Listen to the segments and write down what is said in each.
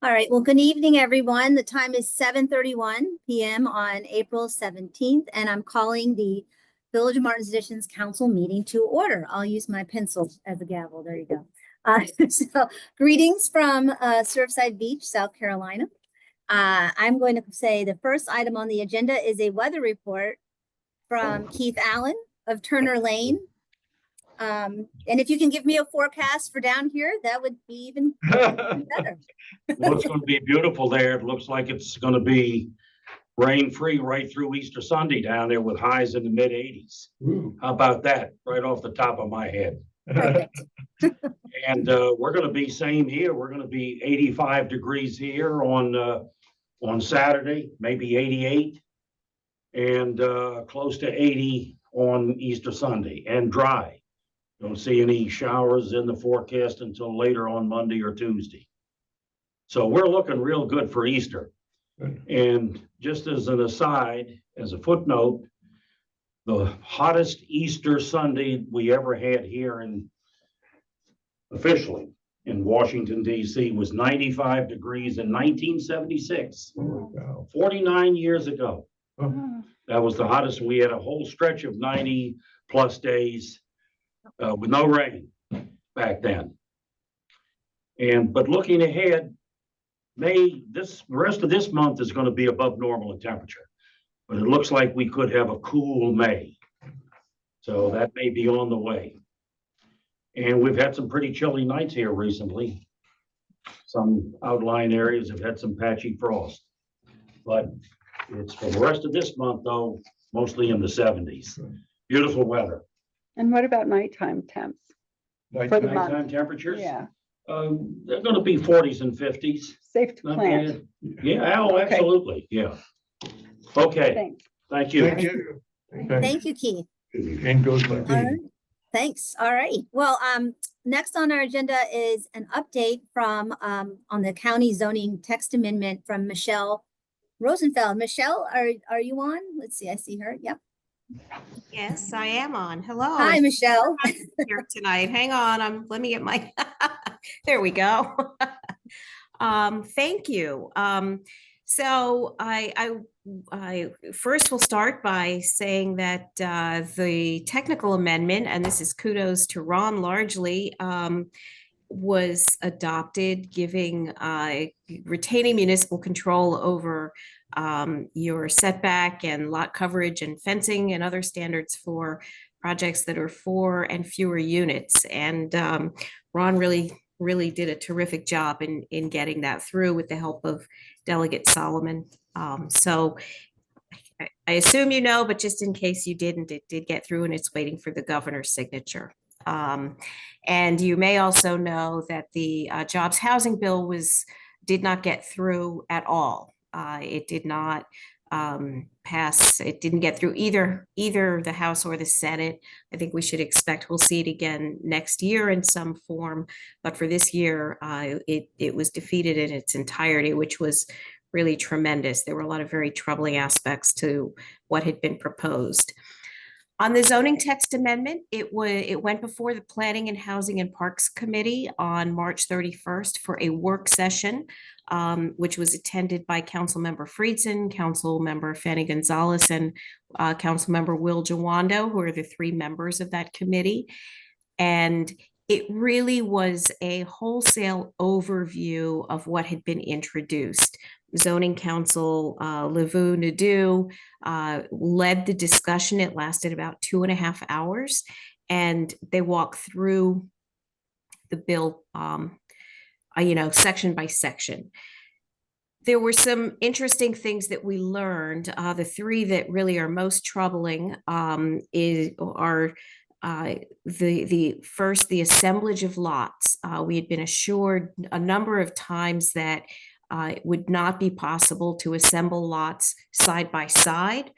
All right. Well, good evening, everyone. The time is 7:31 p.m. on April 17th, and I'm calling the Village of Martin's Additions Council meeting to order. I'll use my pencil as a gavel. There you go. So greetings from Surfside Beach, South Carolina. I'm going to say the first item on the agenda is a weather report from Keith Allen of Turner Lane. And if you can give me a forecast for down here, that would be even better. Well, it's going to be beautiful there. It looks like it's going to be rain-free right through Easter Sunday down there with highs in the mid-80s. How about that? Right off the top of my head. Perfect. And we're going to be same here. We're going to be 85 degrees here on Saturday, maybe 88, and close to 80 on Easter Sunday, and dry. Don't see any showers in the forecast until later on Monday or Tuesday. So we're looking real good for Easter. Good. And just as an aside, as a footnote, the hottest Easter Sunday we ever had here officially in Washington, D.C. was 95 degrees in 1976, Oh, wow. 49 years ago. Oh, That was the hottest. We had a whole stretch of 90 plus days with no rain back then. But looking ahead, the rest of this month is going to be above normal in temperature, but it looks like we could have a cool May. So that may be on the way. And we've had some pretty chilly nights here recently. Some outlying areas have had some patchy frost, but it's for the rest of this month, though, mostly in the 70s. Beautiful weather. And what about nighttime temps? For the month. Nighttime temperatures? Yeah, They're going to be 40s and 50s. safe to Not plant. bad. Yeah, oh, Okay. absolutely. Yeah. Okay. Thanks. Thank you. Thank you. Thank you, Keith. And goes my All right. team. Thanks. All right. Well, next on our agenda is an update from on the county zoning text amendment from Michelle Rosenfeld. Michelle, are you on? Let's see. I see her. Yep. Yes, I am on. Hello. Hi, Michelle. Here tonight. Hang on. Let me get my, there we go. Thank you. So I first will start by saying that the technical amendment, and this is kudos to Ron largely, was adopted, giving retaining municipal control over your setback and lot coverage and fencing and other standards for projects that are 4 and fewer units. And Ron really did a terrific job in getting that through with the help of Delegate Solomon. So I assume you know, but just in case you didn't, it did get through and it's waiting for the governor's signature. And you may also know that the Jobs Housing Bill did not get through at all. It did not pass. It didn't get through either the House or the Senate. I think we should expect we'll see it again next year in some form. But for this year, it was defeated in its entirety, which was really tremendous. There were a lot of very troubling aspects to what had been proposed. On the zoning text amendment, it went before the Planning and Housing and Parks Committee on March 31st for a work session, which was attended by Councilmember Friedson, Councilmember Fanny Gonzalez, and Councilmember Will Jawando, who are the 3 members of that committee. And it really was a wholesale overview of what had been introduced. Zoning Council Levu Nadeau led the discussion. It lasted about 2.5 hours, and they walked through the bill, section by section. There were some interesting things that we learned. The 3 that really are most troubling are the first, the assemblage of lots. We had been assured a number of times that it would not be possible to assemble lots side by side,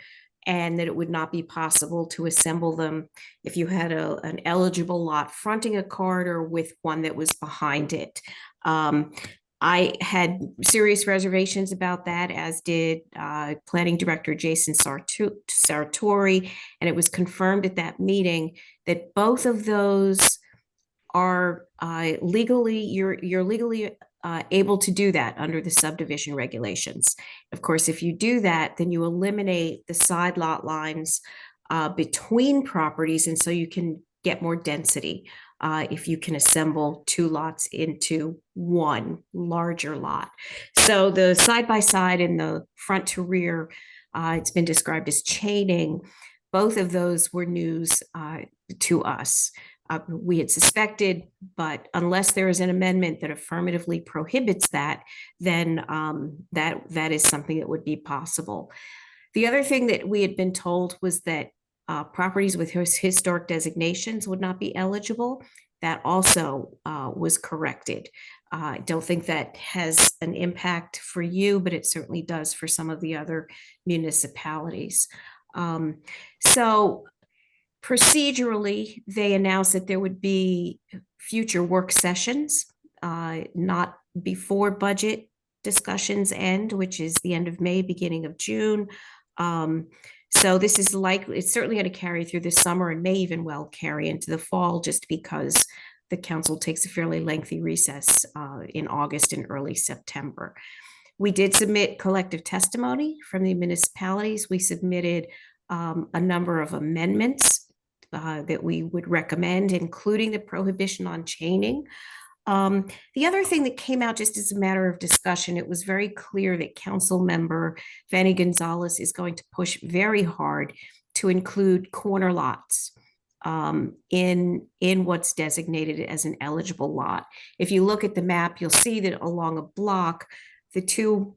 and that it would not be possible to assemble them if you had an eligible lot fronting a corridor with one that was behind it. I had serious reservations about that, as did Planning Director Jason Sartori, and it was confirmed at that meeting that both of those are legally, you're legally able to do that under the subdivision regulations. Of course, if you do that, then you eliminate the side lot lines between properties, and so you can get more density if you can assemble two lots into one larger lot. So the side-by-side and the front to rear, it's been described as chaining. Both of those were news to us. We had suspected, but unless there is an amendment that affirmatively prohibits that, then that is something that would be possible. The other thing that we had been told was that properties with historic designations would not be eligible. That also was corrected. I don't think that has an impact for you, but it certainly does for some of the other municipalities. So procedurally, they announced that there would be future work sessions, not before budget discussions end, which is the end of May, beginning of June. So this is likely, it's certainly going to carry through the summer and may even well carry into the fall, just because the council takes a fairly lengthy recess in August and early September. We did submit collective testimony from the municipalities. We submitted a number of amendments that we would recommend, including the prohibition on chaining. The other thing that came out just as a matter of discussion, it was very clear that Council Member Fanny Gonzalez is going to push very hard to include corner lots in what's designated as an eligible lot. If you look at the map, you'll see that along a block, the two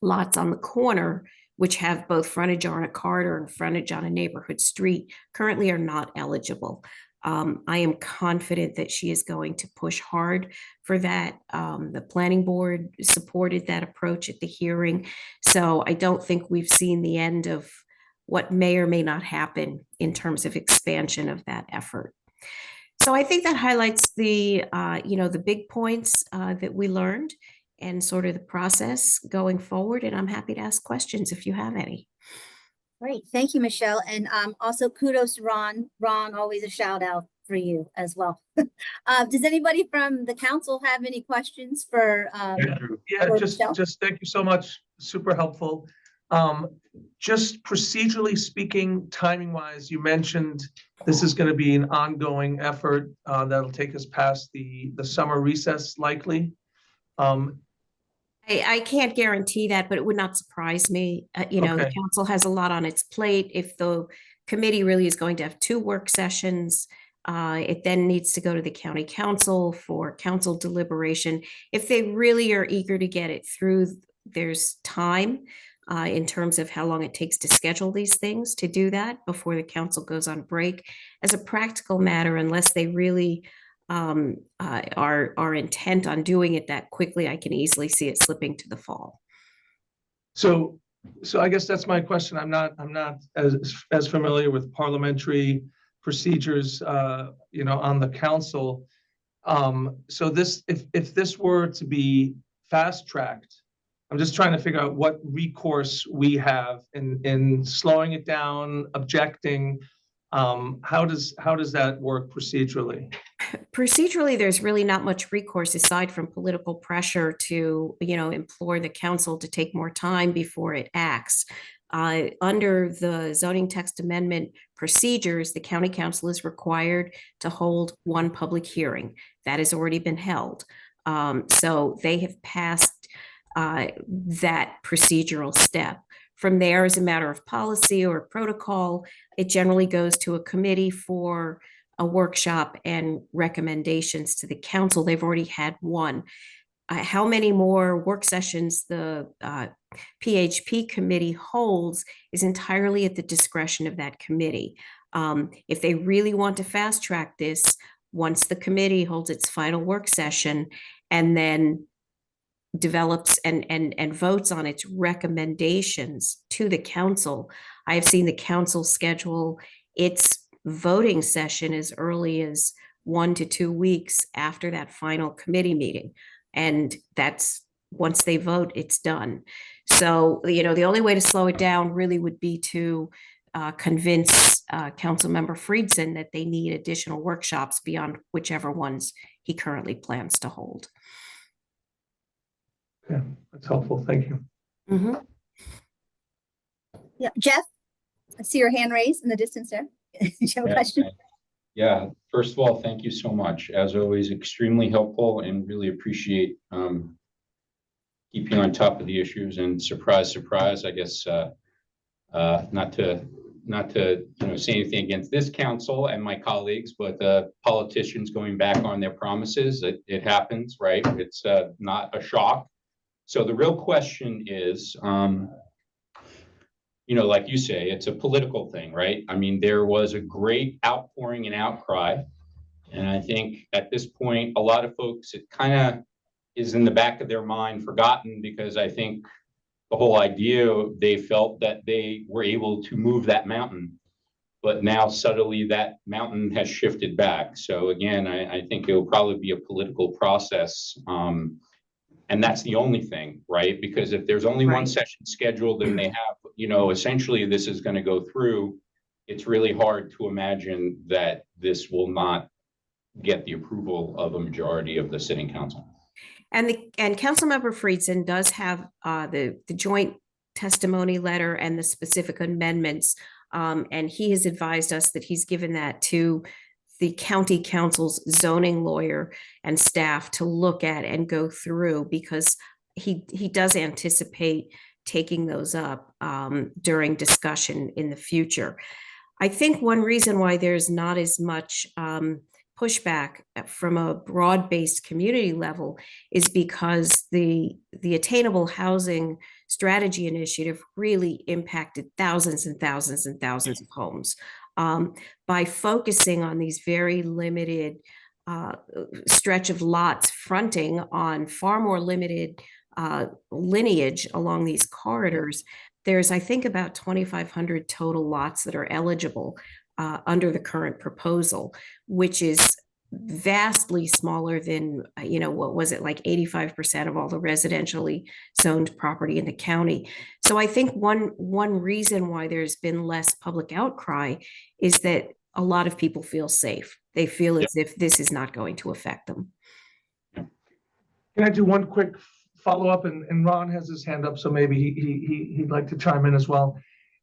lots on the corner, which have both frontage on a corridor and frontage on a neighborhood street, currently are not eligible. I am confident that she is going to push hard for that. The planning board supported that approach at the hearing. So I don't think we've seen the end of what may or may not happen in terms of expansion of that effort. So I think that highlights the, the big points that we learned and sort of the process going forward. And I'm happy to ask questions if you have any. Great, thank you, Michelle. And also kudos to Ron. Ron, always a shout out for you as well. Does anybody from the council have any questions for Andrew? Yeah, for just Michelle? thank you so much. Super helpful. Just procedurally speaking, timing wise, you mentioned this is going to be an ongoing effort that'll take us past the summer recess likely. I can't guarantee that, but it would not surprise me. The Okay. council has a lot on its plate. If the committee really is going to have two work sessions, it then needs to go to the county council for council deliberation. If they really are eager to get it through, there's time in terms of how long it takes to schedule these things to do that before the council goes on break. As a practical matter, unless they really are intent on doing it that quickly, I can easily see it slipping to the fall. So I guess that's my question. I'm not as familiar with parliamentary procedures, on the council. So if this were to be fast tracked, I'm just trying to figure out what recourse we have in slowing it down, objecting. How does that work procedurally? Procedurally, there's really not much recourse aside from political pressure to, implore the council to take more time before it acts. Under the zoning text amendment procedures, the county council is required to hold one public hearing. That has already been held. So they have passed that procedural step. From there, as a matter of policy or protocol, it generally goes to a committee for a workshop and recommendations to the council. They've already had one. How many more work sessions the PHP committee holds is entirely at the discretion of that committee. If they really want to fast track this, once the committee holds its final work session and then develops and votes on its recommendations to the council, I have seen the council schedule its voting session as early as 1 to 2 weeks after that final committee meeting. And that's, once they vote, it's done. So, the only way to slow it down really would be to convince Councilmember Friedson that they need additional workshops beyond whichever ones he currently plans to hold. Yeah, that's helpful. Thank you. Mhm. Yeah, Jeff, I see your hand raised in the distance there. Do you have a Yeah, question? Yeah, first of all, thank you so much. As always, extremely helpful and really appreciate keeping on top of the issues, and surprise, surprise, I guess, not to say anything against this council and my colleagues, but politicians going back on their promises, it happens, right? It's not a shock. So the real question is, like you say, it's a political thing, right? I mean, there was a great outpouring and outcry. And I think at this point, a lot of folks, it kind of is in the back of their mind forgotten, because I think the whole idea, they felt that they were able to move that mountain. But now suddenly that mountain has shifted back. So again, I think it will probably be a political process. And that's the only thing, right? Because if there's only one Right. session scheduled and they have, essentially this is going to go through, it's really hard to imagine that this will not get the approval of a majority of the sitting council. And Councilmember Friedson does have the joint testimony letter and the specific amendments. And he has advised us that he's given that to the county council's zoning lawyer and staff to look at and go through, because he does anticipate taking those up during discussion in the future. I think one reason why there's not as much pushback from a broad-based community level is because the Attainable Housing Strategy Initiative really impacted thousands and thousands and thousands of homes. By focusing on these very limited stretch of lots fronting on far more limited lineage along these corridors, there's, I think, about 2,500 total lots that are eligible under the current proposal, which is vastly smaller than, what was it, like 85% of all the residentially zoned property in the county. So I think one reason why there's been less public outcry is that a lot of people feel safe. They feel as if this is not going to affect them. Can I do one quick follow-up? And Ron has his hand up, so maybe he'd like to chime in as well.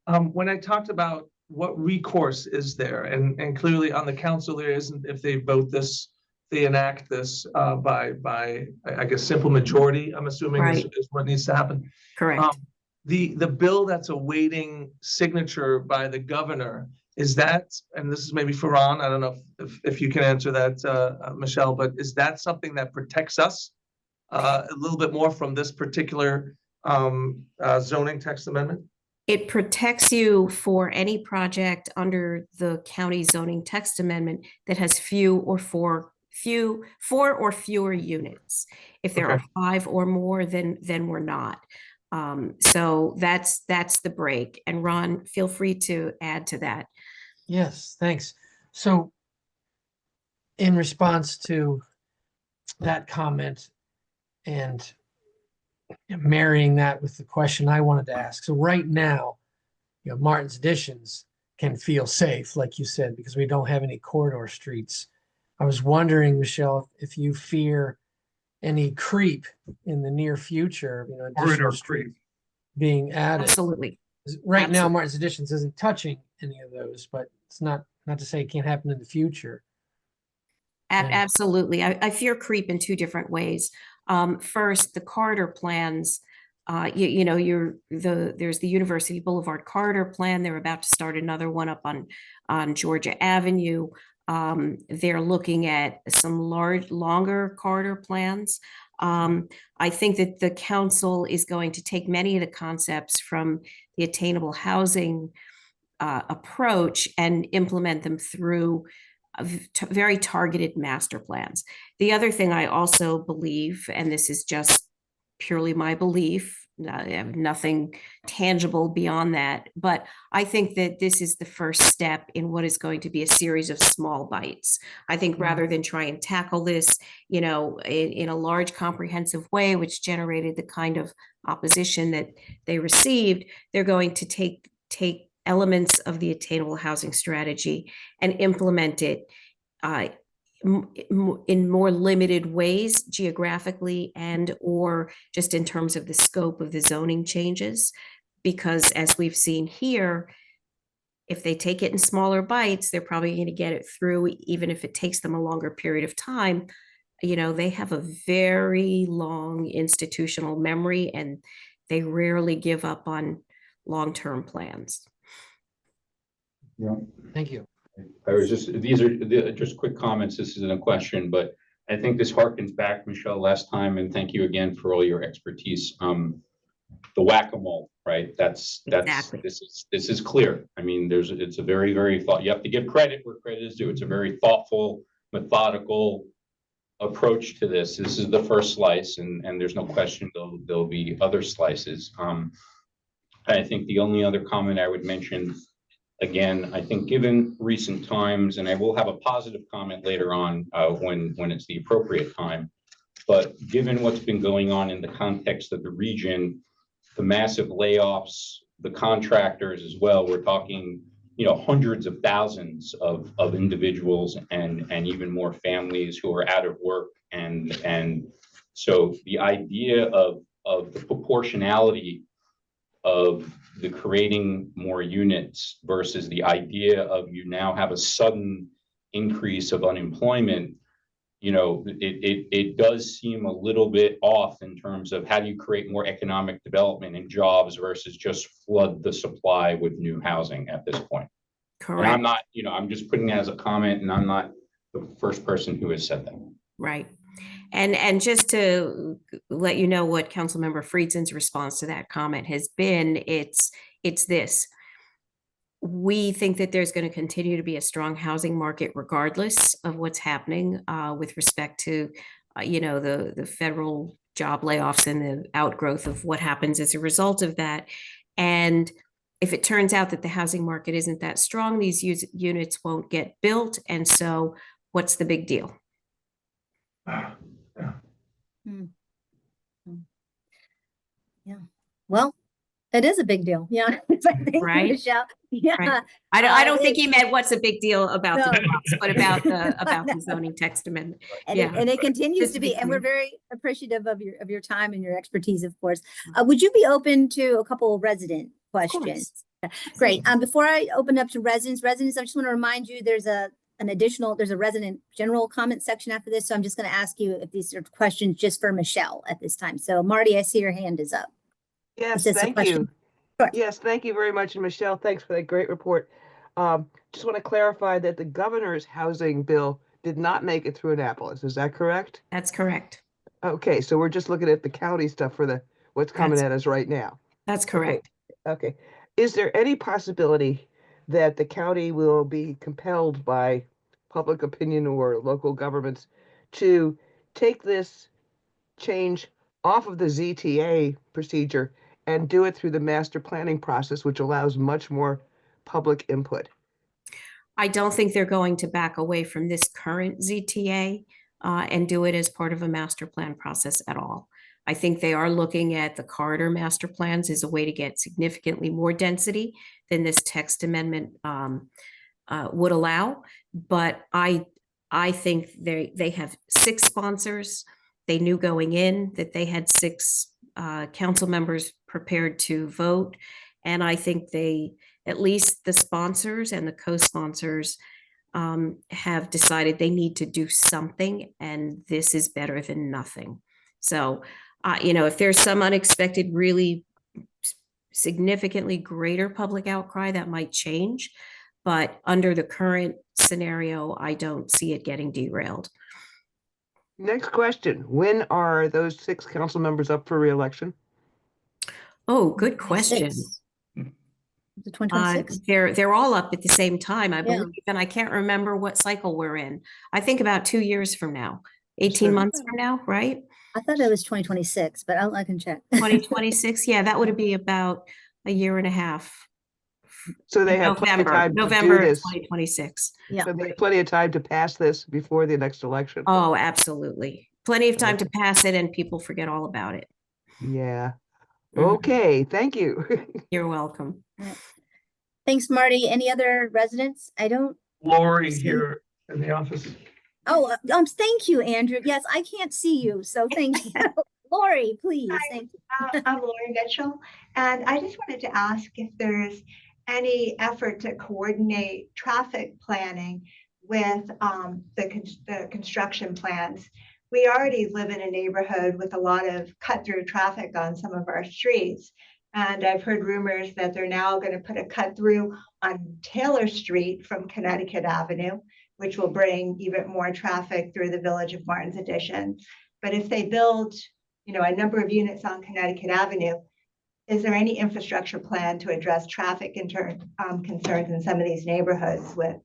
When I talked about what recourse is there, and clearly on the council there isn't, if they vote this, they enact this by I guess simple majority, I'm assuming Right. is what needs to happen. Correct. The bill that's awaiting signature by the governor, is that, and this is maybe for Ron, I don't know if you can answer that, Michelle, but is that something that protects us a little bit more from this particular zoning text amendment? It protects you for any project under the county zoning text amendment that has four or fewer units. If there are 5 or more, then we're not. So that's the break. And Ron, feel free to add to that. Yes, thanks. So in response to that comment and marrying that with the question I wanted to ask. So right now, Martin's Additions can feel safe, like you said, because we don't have any corridor streets. I was wondering, Michelle, if you fear any creep in the near future, additional streets being added. Absolutely. Right now, Martin's Additions isn't touching any of those, but it's not to say it can't happen in the future. Absolutely. I fear creep in 2 different ways. First, the corridor plans, there's the University Boulevard corridor plan. They're about to start another one up on Georgia Avenue. They're looking at some longer corridor plans. I think that the council is going to take many of the concepts from the attainable housing approach and implement them through very targeted master plans. The other thing I also believe, and this is just purely my belief, I have nothing tangible beyond that, but I think that this is the first step in what is going to be a series of small bites. I think rather than try and tackle this, in a large comprehensive way, which generated the kind of opposition that they received, they're going to take elements of the attainable housing strategy and implement it in more limited ways geographically and or just in terms of the scope of the zoning changes. Because as we've seen here, if they take it in smaller bites, they're probably going to get it through, even if it takes them a longer period of time. You know, they have a very long institutional memory and they rarely give up on long-term plans. Yeah. Thank you. I was just, these are just quick comments. This isn't a question, but I think this harkens back, Michelle, last time, and thank you again for all your expertise. The whack-a-mole, right? Exactly. This is clear. I mean, it's a very, very thought, you have to give credit where credit is due. It's a very thoughtful, methodical approach to this. This is the first slice, and there's no question there'll be other slices. I think the only other comment I would mention, again, I think given recent times, and I will have a positive comment later on when it's the appropriate time, but given what's been going on in the context of the region, the massive layoffs, the contractors as well, we're talking, you know, hundreds of thousands of individuals and even more families who are out of work. And so the idea of the proportionality of the creating more units versus the idea of you now have a sudden increase of unemployment, you know, it does seem a little bit off in terms of how do you create more economic development and jobs versus just flood the supply with new housing at this point. And I'm Correct. not, you know, I'm just putting that as a comment, and I'm not the first person who has said that. Right. And just to let you know what Councilmember Friedson's response to that comment has been, it's this. We think that there's going to continue to be a strong housing market regardless of what's happening with respect to, you know, the federal job layoffs and the outgrowth of what happens as a result of that. And if it turns out that the housing market isn't that strong, these units won't get built. And so what's the big deal? Well, it is a big deal. Yeah. Thank you, Right. Michelle. Yeah. Right. I don't think it- he meant what's a big deal about the No. blocks, but about the zoning text amendment. And Yeah. it continues Just to to be be, and we're clear. very appreciative of your time and your expertise, of course. Would you be open to a couple of resident Of questions? course. Great. Before I open up to residents, I just want to remind you, there's a resident general comment section after this. So I'm just going to ask you if these are questions just for Michelle at this time. So Marty, I see your hand is up. Yes, Is this a thank question? you. Sure. Yes, thank you very much. And Michelle, thanks for that great report. Just want to clarify that the governor's housing bill did not make it through Annapolis. Is that correct? That's correct. Okay, so we're just looking at the county stuff for what's coming That's- at us right now. That's correct. Okay. Is there any possibility that the county will be compelled by public opinion or local governments to take this change off of the ZTA procedure and do it through the master planning process, which allows much more public input? I don't think they're going to back away from this current ZTA and do it as part of a master plan process at all. I think they are looking at the corridor master plans as a way to get significantly more density than this text amendment would allow. But I think they have 6 sponsors. They knew going in that they had 6 council members prepared to vote. And I think at least the sponsors and the co-sponsors have decided they need to do something, and this is better than nothing. So, you know, if there's some unexpected, really significantly greater public outcry, that might change. But under the current scenario, I don't see it getting derailed. Next question. When are those 6 council members up for reelection? Oh, good question. The 2026. They're all up at the same time, I Yeah. believe, and I can't remember what cycle we're in. I think about 2 years from now, 18 months from now, right? I thought it was 2026, but I can check. 2026, yeah, that would be about a year and a half. So they have plenty of time to do November of this. 2026. Yeah. So they have plenty of time to pass this before the next election. Oh, absolutely. Plenty of time to pass it and people forget all about it. Yeah. Mhm. Okay, thank you. You're welcome. Thanks, Marty. Any other residents? I don't. Lori See. here in the office. Oh, thank you, Andrew. Yes, I can't see you, so thank you. Lori, please, thank you. I'm Lori Mitchell, and I just wanted to ask if there's any effort to coordinate traffic planning with the construction plans. We already live in a neighborhood with a lot of cut-through traffic on some of our streets. And I've heard rumors that they're now going to put a cut-through on Taylor Street from Connecticut Avenue, which will bring even more traffic through the Village of Martin's Addition. But if they build a number of units on Connecticut Avenue, is there any infrastructure plan to address traffic concerns in some of these neighborhoods with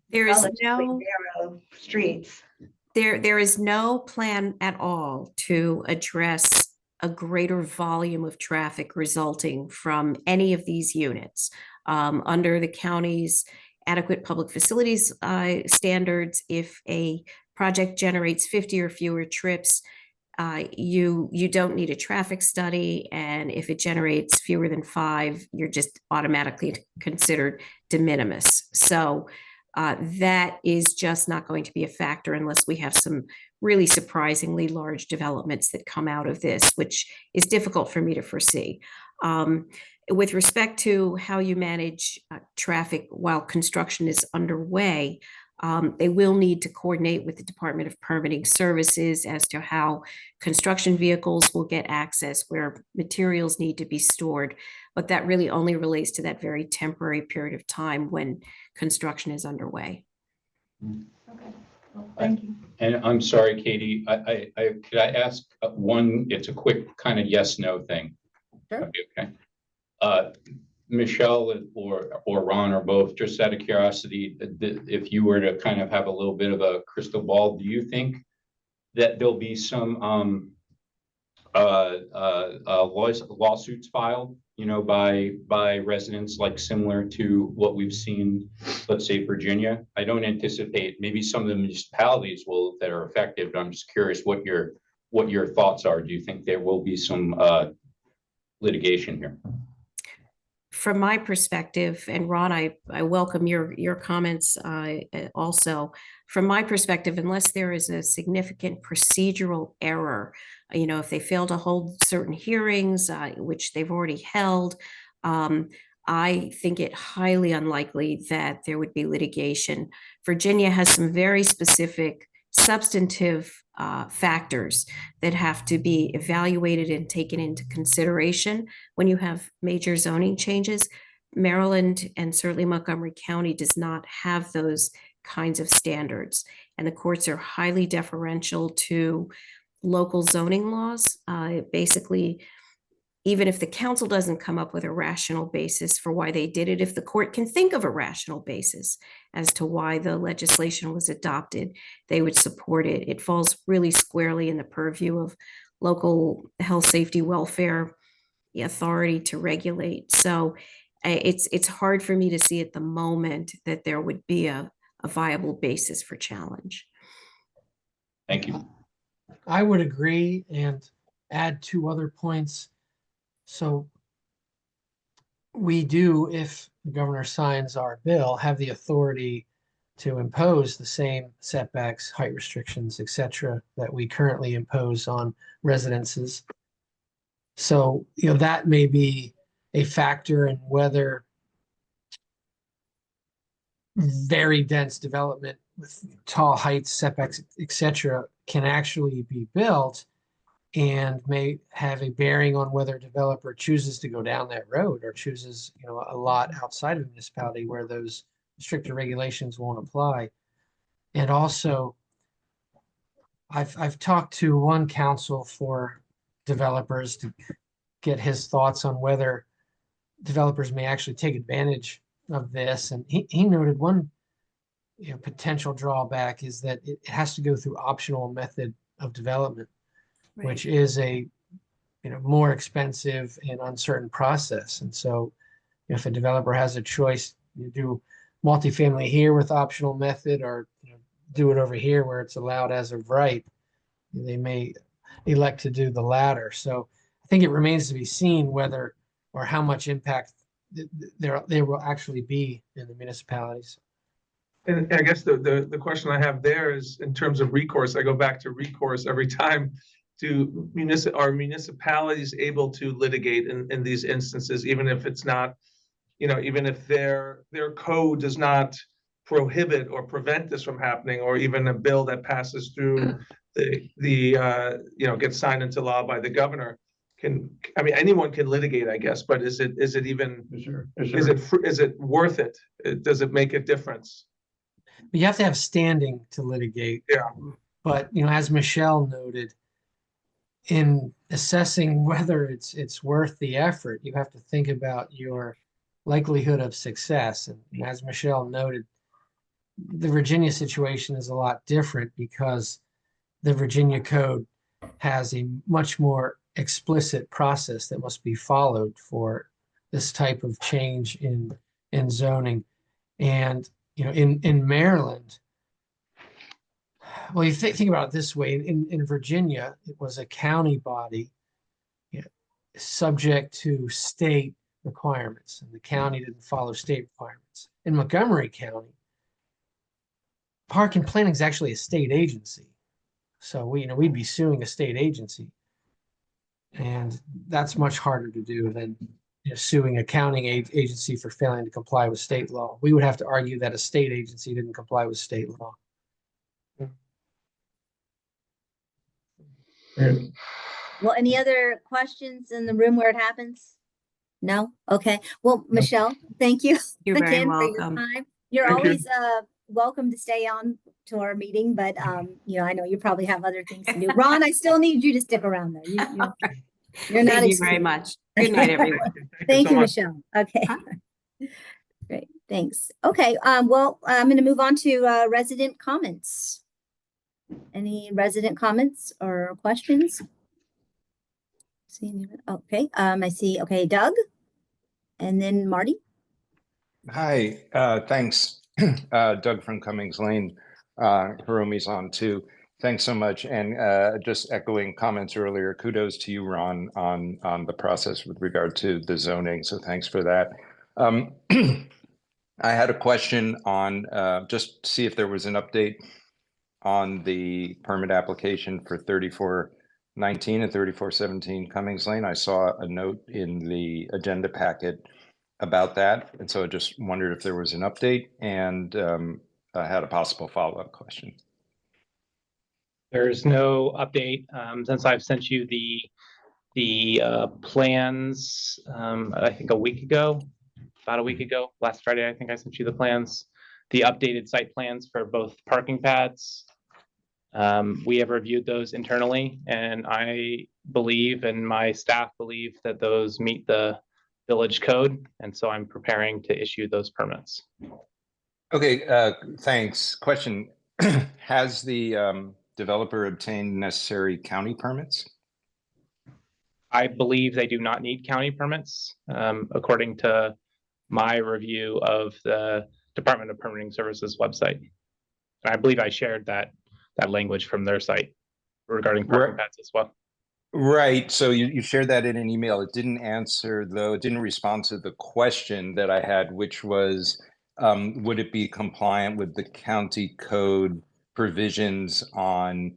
There is relatively no, narrow streets? there is no plan at all to address a greater volume of traffic resulting from any of these units. Under the county's adequate public facilities standards, if a project generates 50 or fewer trips, you don't need a traffic study, and if it generates fewer than 5, you're just automatically considered de minimis. So that is just not going to be a factor unless we have some really surprisingly large developments that come out of this, which is difficult for me to foresee. With respect to how you manage traffic while construction is underway, they will need to coordinate with the Department of Permitting Services as to how construction vehicles will get access, where materials need to be stored. But that really only relates to that very temporary period of time when construction is underway. Okay, well, thank you. And I'm sorry, Katie, could I ask one, it's a quick kind of yes, no thing. Sure. Okay. Michelle or Ron or both, just out of curiosity, if you were to kind of have a little bit of a crystal ball, do you think that there'll be some lawsuits filed, by residents, like similar to what we've seen, let's say Virginia? I don't anticipate, maybe some of the municipalities that are affected, but I'm just curious what your thoughts are. Do you think there will be some litigation here? From my perspective, and Ron, I welcome your comments also. From my perspective, unless there is a significant procedural error, if they fail to hold certain hearings, which they've already held, I think it highly unlikely that there would be litigation. Virginia has some very specific substantive factors that have to be evaluated and taken into consideration when you have major zoning changes. Maryland and certainly Montgomery County does not have those kinds of standards, and the courts are highly deferential to local zoning laws. Basically, even if the council doesn't come up with a rational basis for why they did it, if the court can think of a rational basis as to why the legislation was adopted, they would support it. It falls really squarely in the purview of local health, safety, welfare authority to regulate. So it's hard for me to see at the moment that there would be a viable basis for challenge. Thank you. I would agree and add 2 other points. So we do, if the governor signs our bill, have the authority to impose the same setbacks, height restrictions, etc., that we currently impose on residences. So, that may be a factor in whether very dense development with tall heights, setbacks, etc., can actually be built, and may have a bearing on whether a developer chooses to go down that road or chooses, a lot outside of the municipality where those stricter regulations won't apply. And also, I've talked to one counsel for developers to get his thoughts on whether developers may actually take advantage of this. And he noted one potential drawback is that it has to go through optional method of development, Right. which is a more expensive and uncertain process. And so if a developer has a choice, you do multifamily here with optional method, or do it over here where it's allowed as of right, they may elect to do the latter. So I think it remains to be seen whether or how much impact there will actually be in the municipalities. And I guess the question I have there is in terms of recourse, I go back to recourse every time. Are municipalities able to litigate in these instances, even if it's not, even if their code does not prohibit or prevent this from happening, or even a bill that passes through gets signed into law by the governor anyone can litigate, I guess, but is it even, is it worth it? Does it make a difference? You have to have standing to litigate. Yeah. But, as Michelle noted, in assessing whether it's worth the effort, you have to think about your likelihood of success. And as Michelle noted, the Virginia situation is a lot different because the Virginia code has a much more explicit process that must be followed for this type of change in zoning. And in Maryland, well, you think about it this way: in Virginia, it was a county body, subject to state requirements, and the county didn't follow state requirements. In Montgomery County, park and planning is actually a state agency, so we'd be suing a state agency, and that's much harder to do than suing a county agency for failing to comply with state law. We would have to argue that a state agency didn't comply with state law. Well, any other questions in the room where it happens? No? Okay. Well, Michelle, thank you You're very again for your welcome. time. You're Thank you. always welcome to stay on to our meeting, but I know you probably have other things to do. Ron, I still need you to stick around though. You're not Thank you very excused. much. Good night, everyone. Thank so you, much. Michelle. Okay. Huh? Great. Thanks. Okay. Well, I'm going to move on to resident comments. Any resident comments or questions? Okay. I see. Okay, Doug, and then Marty. Hi, thanks. Doug from Cummings Lane. Hiromi's on too. Thanks so much. And just echoing comments earlier, kudos to you, Ron, on the process with regard to the zoning. So thanks for that. I had a question on just to see if there was an update on the permit application for 3419 and 3417 Cummings Lane. I saw a note in the agenda packet about that. And so I just wondered if there was an update, and I had a possible follow-up question. There's no update since I've sent you the plans, I think about a week ago, last Friday, I think I sent you the plans, the updated site plans for both parking pads. We have reviewed those internally, and I believe, and my staff believe, that those meet the village code, and so I'm preparing to issue those permits. Okay, thanks. Question, has the developer obtained necessary county permits? I believe they do not need county permits, according to my review of the Department of Permitting Services website. I believe I shared that language from their site regarding parking pads as well. Right. So you shared that in an email. It didn't answer, though, it didn't respond to the question that I had, which was, would it be compliant with the county code provisions on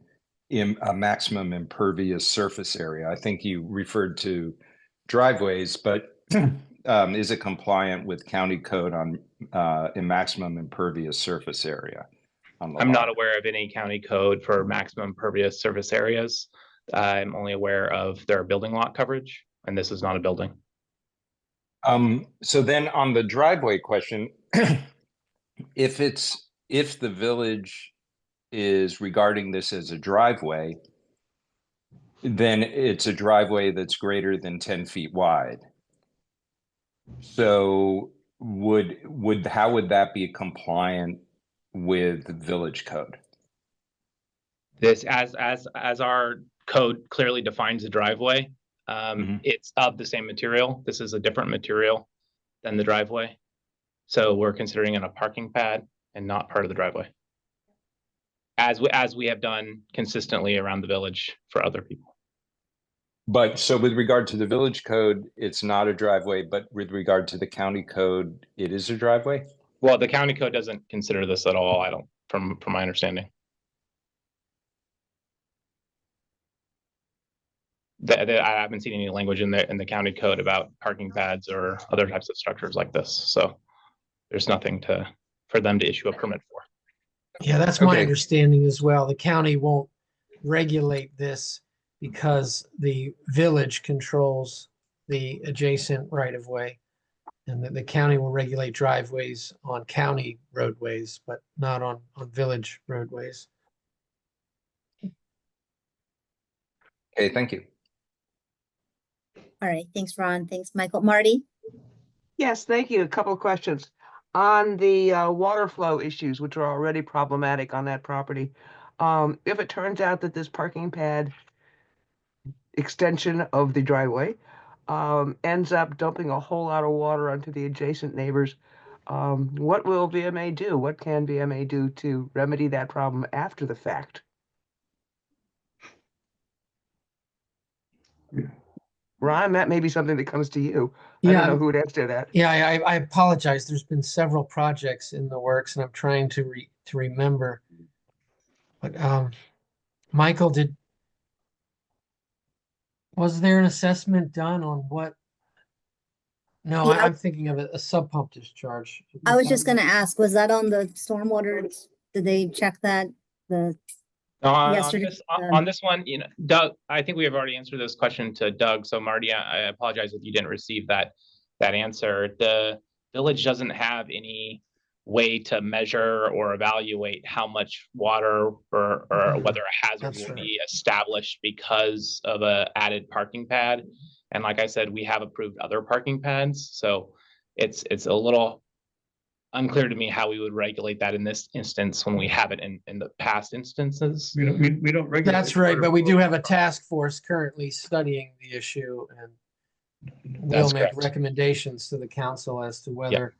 a maximum impervious surface area? I think you referred to driveways, but is it compliant with county code on a maximum impervious surface area? I'm not aware of any county code for maximum impervious surface areas. I'm only aware of their building lot coverage, and this is not a building. So then on the driveway question, if the village is regarding this as a driveway, then it's a driveway that's greater than 10 feet wide. So how would that be compliant with the village code? This, as our code clearly defines the driveway, it's of the same material. This is a different material than the driveway. So we're considering it a parking pad and not part of the driveway, as we have done consistently around the village for other people. But so with regard to the village code, it's not a driveway, but with regard to the county code, it is a driveway? Well, the county code doesn't consider this at all, I don't, from my understanding. I haven't seen any language in the county code about parking pads or other types of structures like this, so there's nothing for them to issue a permit for. Yeah, that's my Okay. understanding as well. The county won't regulate this because the village controls the adjacent right of way. And the county will regulate driveways on county roadways, but not on village roadways. Okay, thank you. All right, thanks, Ron. Thanks, Michael. Marty? Yes, thank you. A couple of questions. On the water flow issues, which are already problematic on that property, if it turns out that this parking pad extension of the driveway ends up dumping a whole lot of water onto the adjacent neighbors, what will VMA do? What can VMA do to remedy that problem after the fact? Ron, that may be something that comes to you. I don't know who would answer that. Yeah, I apologize. There's been several projects in the works and I'm trying to remember. But Michael, was there an assessment done on what? No, Yeah. I'm thinking of a sub pump discharge. I was just gonna ask, was that on the stormwater? Did they check that? The On Yesterday, on this one, Doug, I think we have already answered this question to Doug. So Marty, I apologize if you didn't receive that answer. The village doesn't have any way to measure or evaluate how much water or whether a hazard That's will right. be established because of a added parking pad. And like I said, we have approved other parking pads, so it's a little unclear to me how we would regulate that in this instance when we have it in the past instances. We don't regulate. That's right, water but we flow. do have a task force currently studying the issue and we'll That's make correct. recommendations to the council as to whether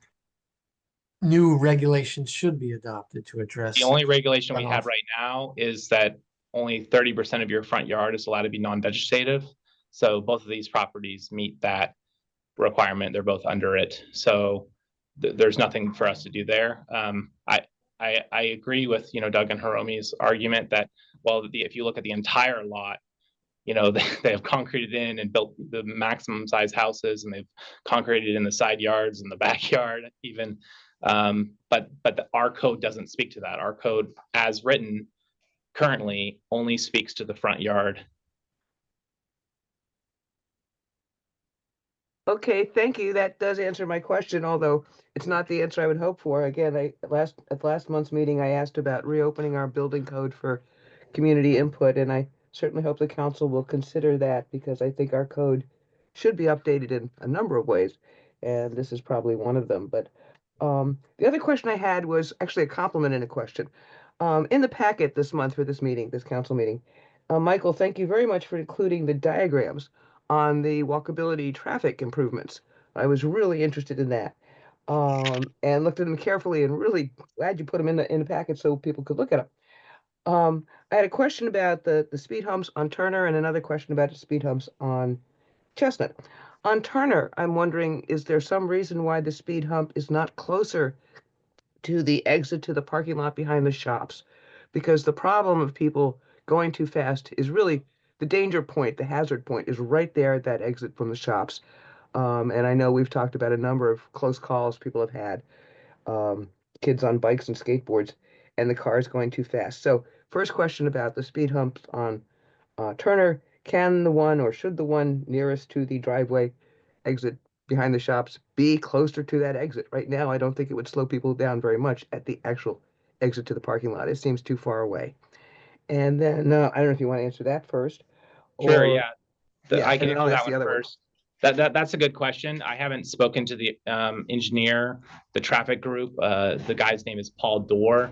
new regulations should be adopted to address. The only regulation we have runoff. right now is that only 30% of your front yard is allowed to be non-vegetative. So both of these properties meet that requirement. They're both under it. So there's nothing for us to do there. I agree with, Doug and Hiromi's argument that, well, if you look at the entire lot, they have concreted in and built the maximum size houses and they've concreted in the side yards and the backyard even. But our code doesn't speak to that. Our code as written currently only speaks to the front yard. Okay, thank you. That does answer my question, although it's not the answer I would hope for. Again, at last month's meeting, I asked about reopening our building code for community input, and I certainly hope the council will consider that because I think our code should be updated in a number of ways, and this is probably one of them. But the other question I had was actually a compliment and a question. In the packet this month for this meeting, this council meeting, Michael, thank you very much for including the diagrams on the walkability traffic improvements. I was really interested in that. And looked at them carefully and really glad you put them in the packet so people could look at them. I had a question about the speed humps on Turner and another question about the speed humps on Chestnut. On Turner, I'm wondering, is there some reason why the speed hump is not closer to the exit to the parking lot behind the shops? Because the problem of people going too fast is really the danger point, the hazard point is right there at that exit from the shops. And I know we've talked about a number of close calls people have had, kids on bikes and skateboards, and the cars going too fast. So first question about the speed humps on Turner, can the one or should the one nearest to the driveway exit behind the shops be closer to that exit? Right now, I don't think it would slow people down very much at the actual exit to the parking lot. It seems too far away. And then, I don't know if you want to answer that first. Sure, or- yeah. I can and then I'll answer ask that the one other one. first. That's a good question. I haven't spoken to the engineer, the traffic group. The guy's name is Paul Dorr.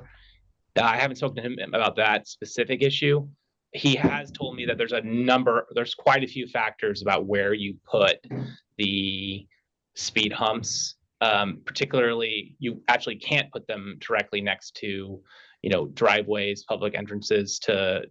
I haven't spoken to him about that specific issue. He has told me that there's quite a few factors about where you put the speed humps. Particularly, you actually can't put them directly next to, driveways, public entrances to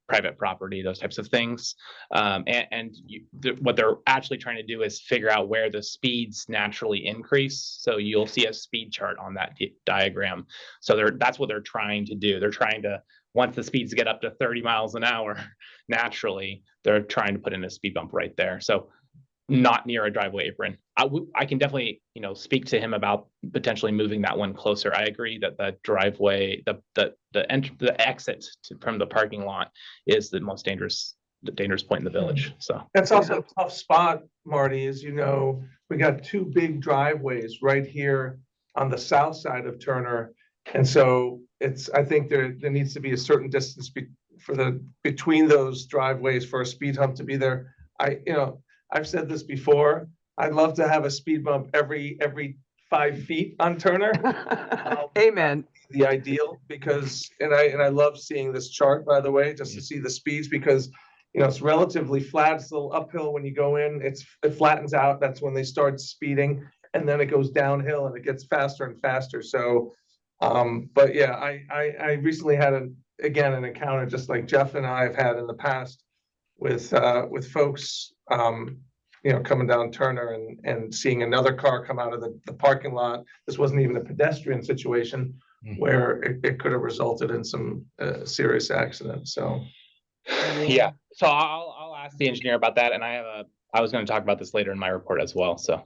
private property, those types of things. What they're actually trying to do is figure out where the speeds naturally increase. So you'll see a speed chart on that diagram. So that's what they're trying to do. They're trying to, once the speeds get up to 30 miles an hour, naturally, they're trying to put in a speed bump right there. So not near a driveway apron. I can definitely, speak to him about potentially moving that one closer. I agree that the driveway, the exit from the parking lot is the most dangerous point in the village. So That's also a tough spot, Marty, as you know, we got two big driveways right here on the south side of Turner. And so I think there needs to be a certain distance between those driveways for a speed hump to be there. I've said this before, I'd love to have a speed bump every 5 feet on Turner. Amen. The ideal, because, and I love seeing this chart, by the way, just to see the speeds, because it's relatively flat. It's a little uphill when you go in, it flattens out. That's when they start speeding, and then it goes downhill and it gets faster and faster. So, but yeah, I recently had an encounter just like Jeff and I have had in the past with folks, coming down Turner and seeing another car come out of the parking lot. This wasn't even a pedestrian situation where it could have resulted in some serious accident. So. Yeah, so I'll ask the engineer about that, and I was going to talk about this later in my report as well. So,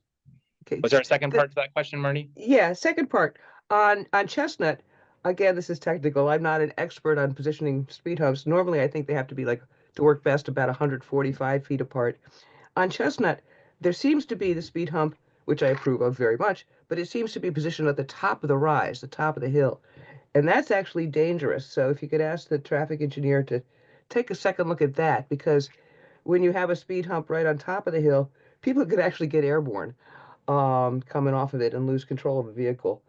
Okay. was there a second part to that question, Marty? Yeah, second part on Chestnut. Again, this is technical. I'm not an expert on positioning speed humps. Normally, I think they have to be to work best about 145 feet apart. On Chestnut, there seems to be the speed hump, which I approve of very much, but it seems to be positioned at the top of the rise, the top of the hill. And that's actually dangerous. So if you could ask the traffic engineer to take a second look at that, because when you have a speed hump right on top of the hill, people could actually get airborne coming off of it and lose control of the vehicle.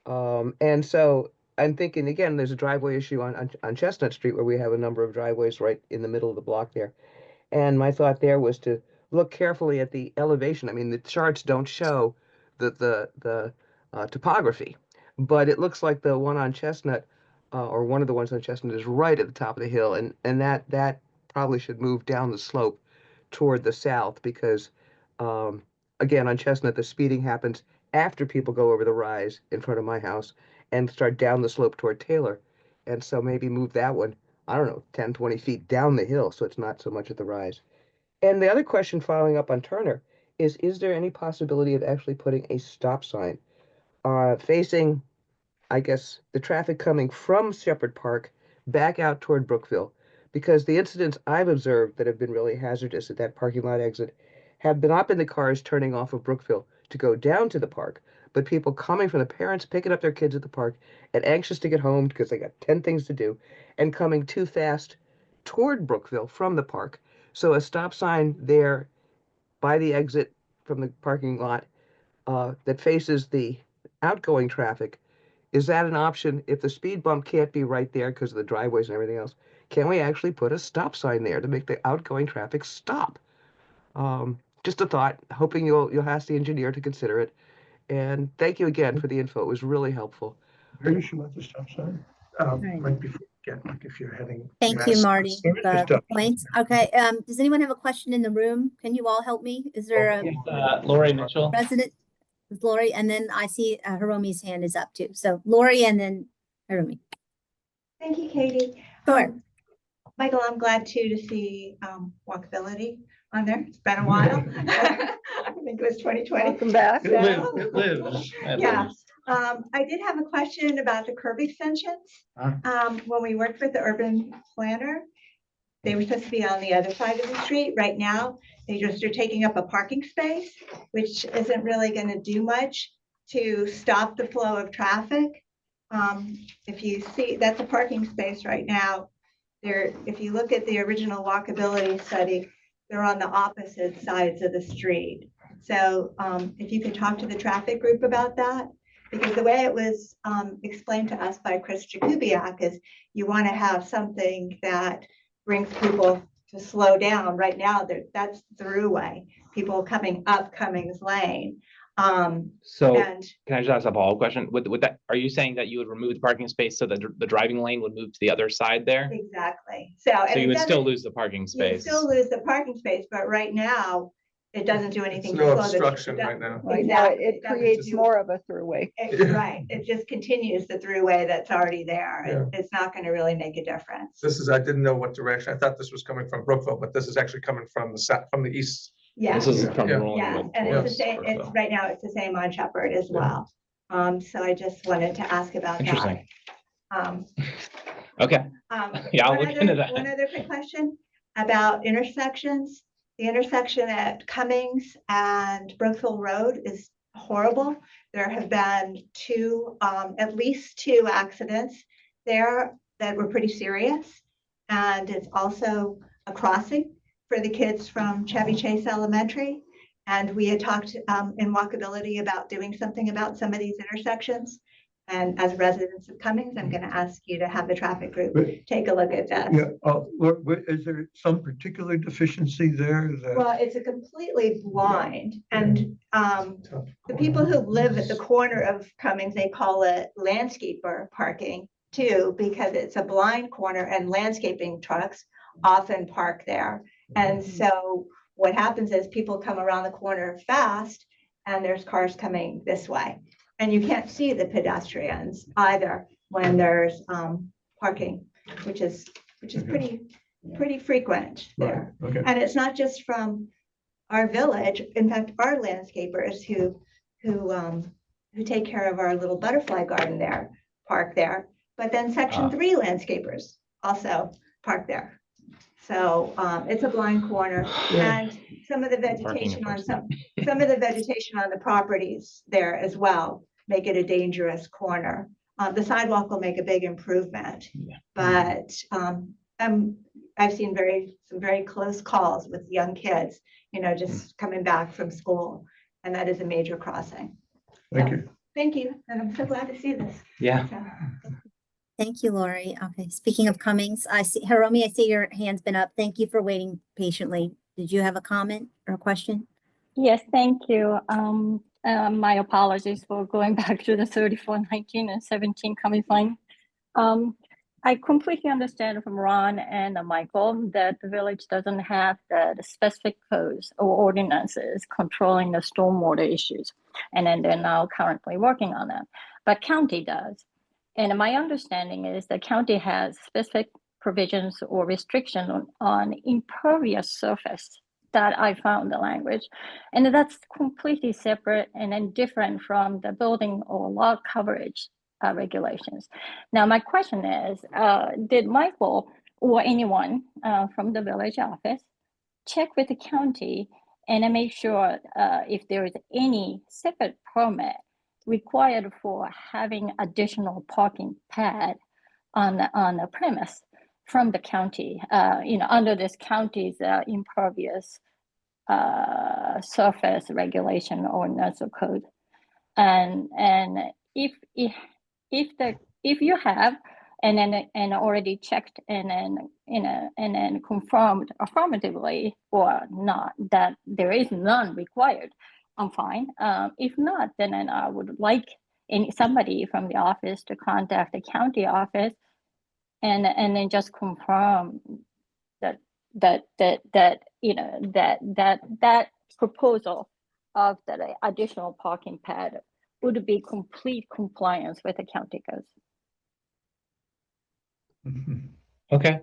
And so I'm thinking, again, there's a driveway issue on Chestnut Street where we have a number of driveways right in the middle of the block there. And my thought there was to look carefully at the elevation. I mean, the charts don't show the topography, but it looks like the one on Chestnut, or one of the ones on Chestnut, is right at the top of the hill, and that probably should move down the slope toward the south, because again, on Chestnut, the speeding happens after people go over the rise in front of my house and start down the slope toward Taylor. And so maybe move that one, I don't know, 10, 20 feet down the hill, so it's not so much at the rise. And the other question following up on Turner is there any possibility of actually putting a stop sign facing, I guess, the traffic coming from Shepherd Park back out toward Brookville? Because the incidents I've observed that have been really hazardous at that parking lot exit have been up in the cars turning off of Brookville to go down to the park, but people coming from the parents picking up their kids at the park and anxious to get home because they got 10 things to do and coming too fast toward Brookville from the park. So a stop sign there by the exit from the parking lot that faces the outgoing traffic, is that an option? If the speed bump can't be right there because of the driveways and everything else, can we actually put a stop sign there to make the outgoing traffic stop? Just a thought, hoping you'll ask the engineer to consider it. And thank you again for the info. It was really helpful. Where you should let the stop sign? Right. Right before you get, if you're heading. Thank you, west. Marty, There is a for the stop points. Okay, does anyone have a question in the room? Can you all help me? Is there a Lori Mitchell. resident? Is Lori, and then I see Hiromi's hand is up too. So Lori and then Hiromi. Thank you, Katie. Sure. Michael, I'm glad too to see walkability on there. It's been a while. I think it was 2020. Welcome back. It lives. Yeah. I did have a question about the curb extensions. When we worked with the urban planner, they were supposed to be on the other side of the street. Right now, they just are taking up a parking space, which isn't really going to do much to stop the flow of traffic. If you see, that's a parking space right now. If you look at the original walkability study, they're on the opposite sides of the street. So if you could talk to the traffic group about that, because the way it was explained to us by Chris Jakubiak is you want to have something that brings people to slow down. Right now, that's the throughway, people coming up Cummings Lane. So And can I just ask a follow-up question? With that, are you saying that you would remove the parking space so that the driving lane would move to the other side there? exactly. So. So and you it would still doesn't- lose the parking You space? still lose the parking space, but right now, it doesn't do anything. It's to no slow the- obstruction right now. Right now, Exactly. it doesn't creates do- more of a throughway. Right, it just continues the throughway that's already there. It's not gonna really make a difference. I didn't know what direction. I thought this was coming from Brookville, but this is actually coming from the south, from the east. Yeah, This is from Yeah. Rolling yeah, Wood and it's the towards same, it's, Brookville. right now, it's the same on Shepherd as well. So I just wanted to ask about that. Interesting. Um, Okay, Yeah, I'll one look other- into that. One other quick question about intersections. The intersection at Cummings and Brookville Road is horrible. There have been at least two accidents there that were pretty serious. And it's also a crossing for the kids from Chevy Chase Elementary. And we had talked in walkability about doing something about some of these intersections. And as residents of Cummings, I'm going to ask you to have the traffic group take a look at this. Is there some particular deficiency there that? Well, it's a completely blind, and the people who live at the corner of Cummings, they call it landscaper parking too, because it's a blind corner and landscaping trucks often park there. And so what happens is people come around the corner fast and there's cars coming this way. And you can't see the pedestrians either when there's parking, which is pretty frequent there. Okay. And it's not just from our village. In fact, our landscapers who take care of our little butterfly garden there, park there. But then Section 3 landscapers also park there. So it's a blind corner, and some of the vegetation on some of the vegetation on the properties there as well make it a dangerous corner. The sidewalk will make a big improvement, but I've seen some very close calls with young kids, just coming back from school, and that is a major crossing. Thank you. Thank you, and I'm so glad to see this. Yeah. So, Thank you, Lori. Okay, speaking of Cummings, Hiromi, I see your hand's been up. Thank you for waiting patiently. Did you have a comment or a question? Yes, thank you. My apologies for going back to the 3419 and 17 Cummings Lane. I completely understand from Ron and Michael that the village doesn't have the specific codes or ordinances controlling the stormwater issues. And then they're now currently working on that, but county does. And my understanding is the county has specific provisions or restrictions on impervious surface that I found the language. And that's completely separate and then different from the building or lot coverage regulations. Now, my question is, did Michael or anyone from the village office check with the county and make sure if there is any separate permit required for having additional parking pad on the premise from the county, under this county's impervious surface regulation or NERSO code, and if you have and already checked and then confirmed affirmatively or not that there is none required, I'm fine. If not, then I would like somebody from the office to contact the county office and then just confirm that proposal of the additional parking pad would be complete compliance with the county codes. Okay.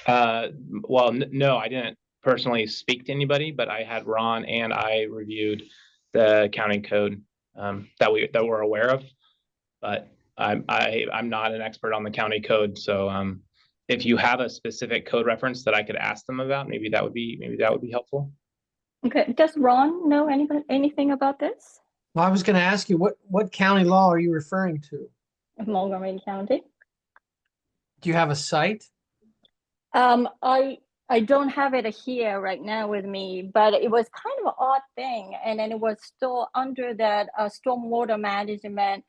Well, no, I didn't personally speak to anybody, but I had Ron and I reviewed the county code that we're aware of. But I'm not an expert on the county code, so if you have a specific code reference that I could ask them about, maybe that would be helpful. Okay, does Ron know anything about this? Well, I was going to ask you, what county law are you referring to? Montgomery County. Do you have a site? I don't have it here right now with me, but it was kind of an odd thing. And then it was still under that stormwater management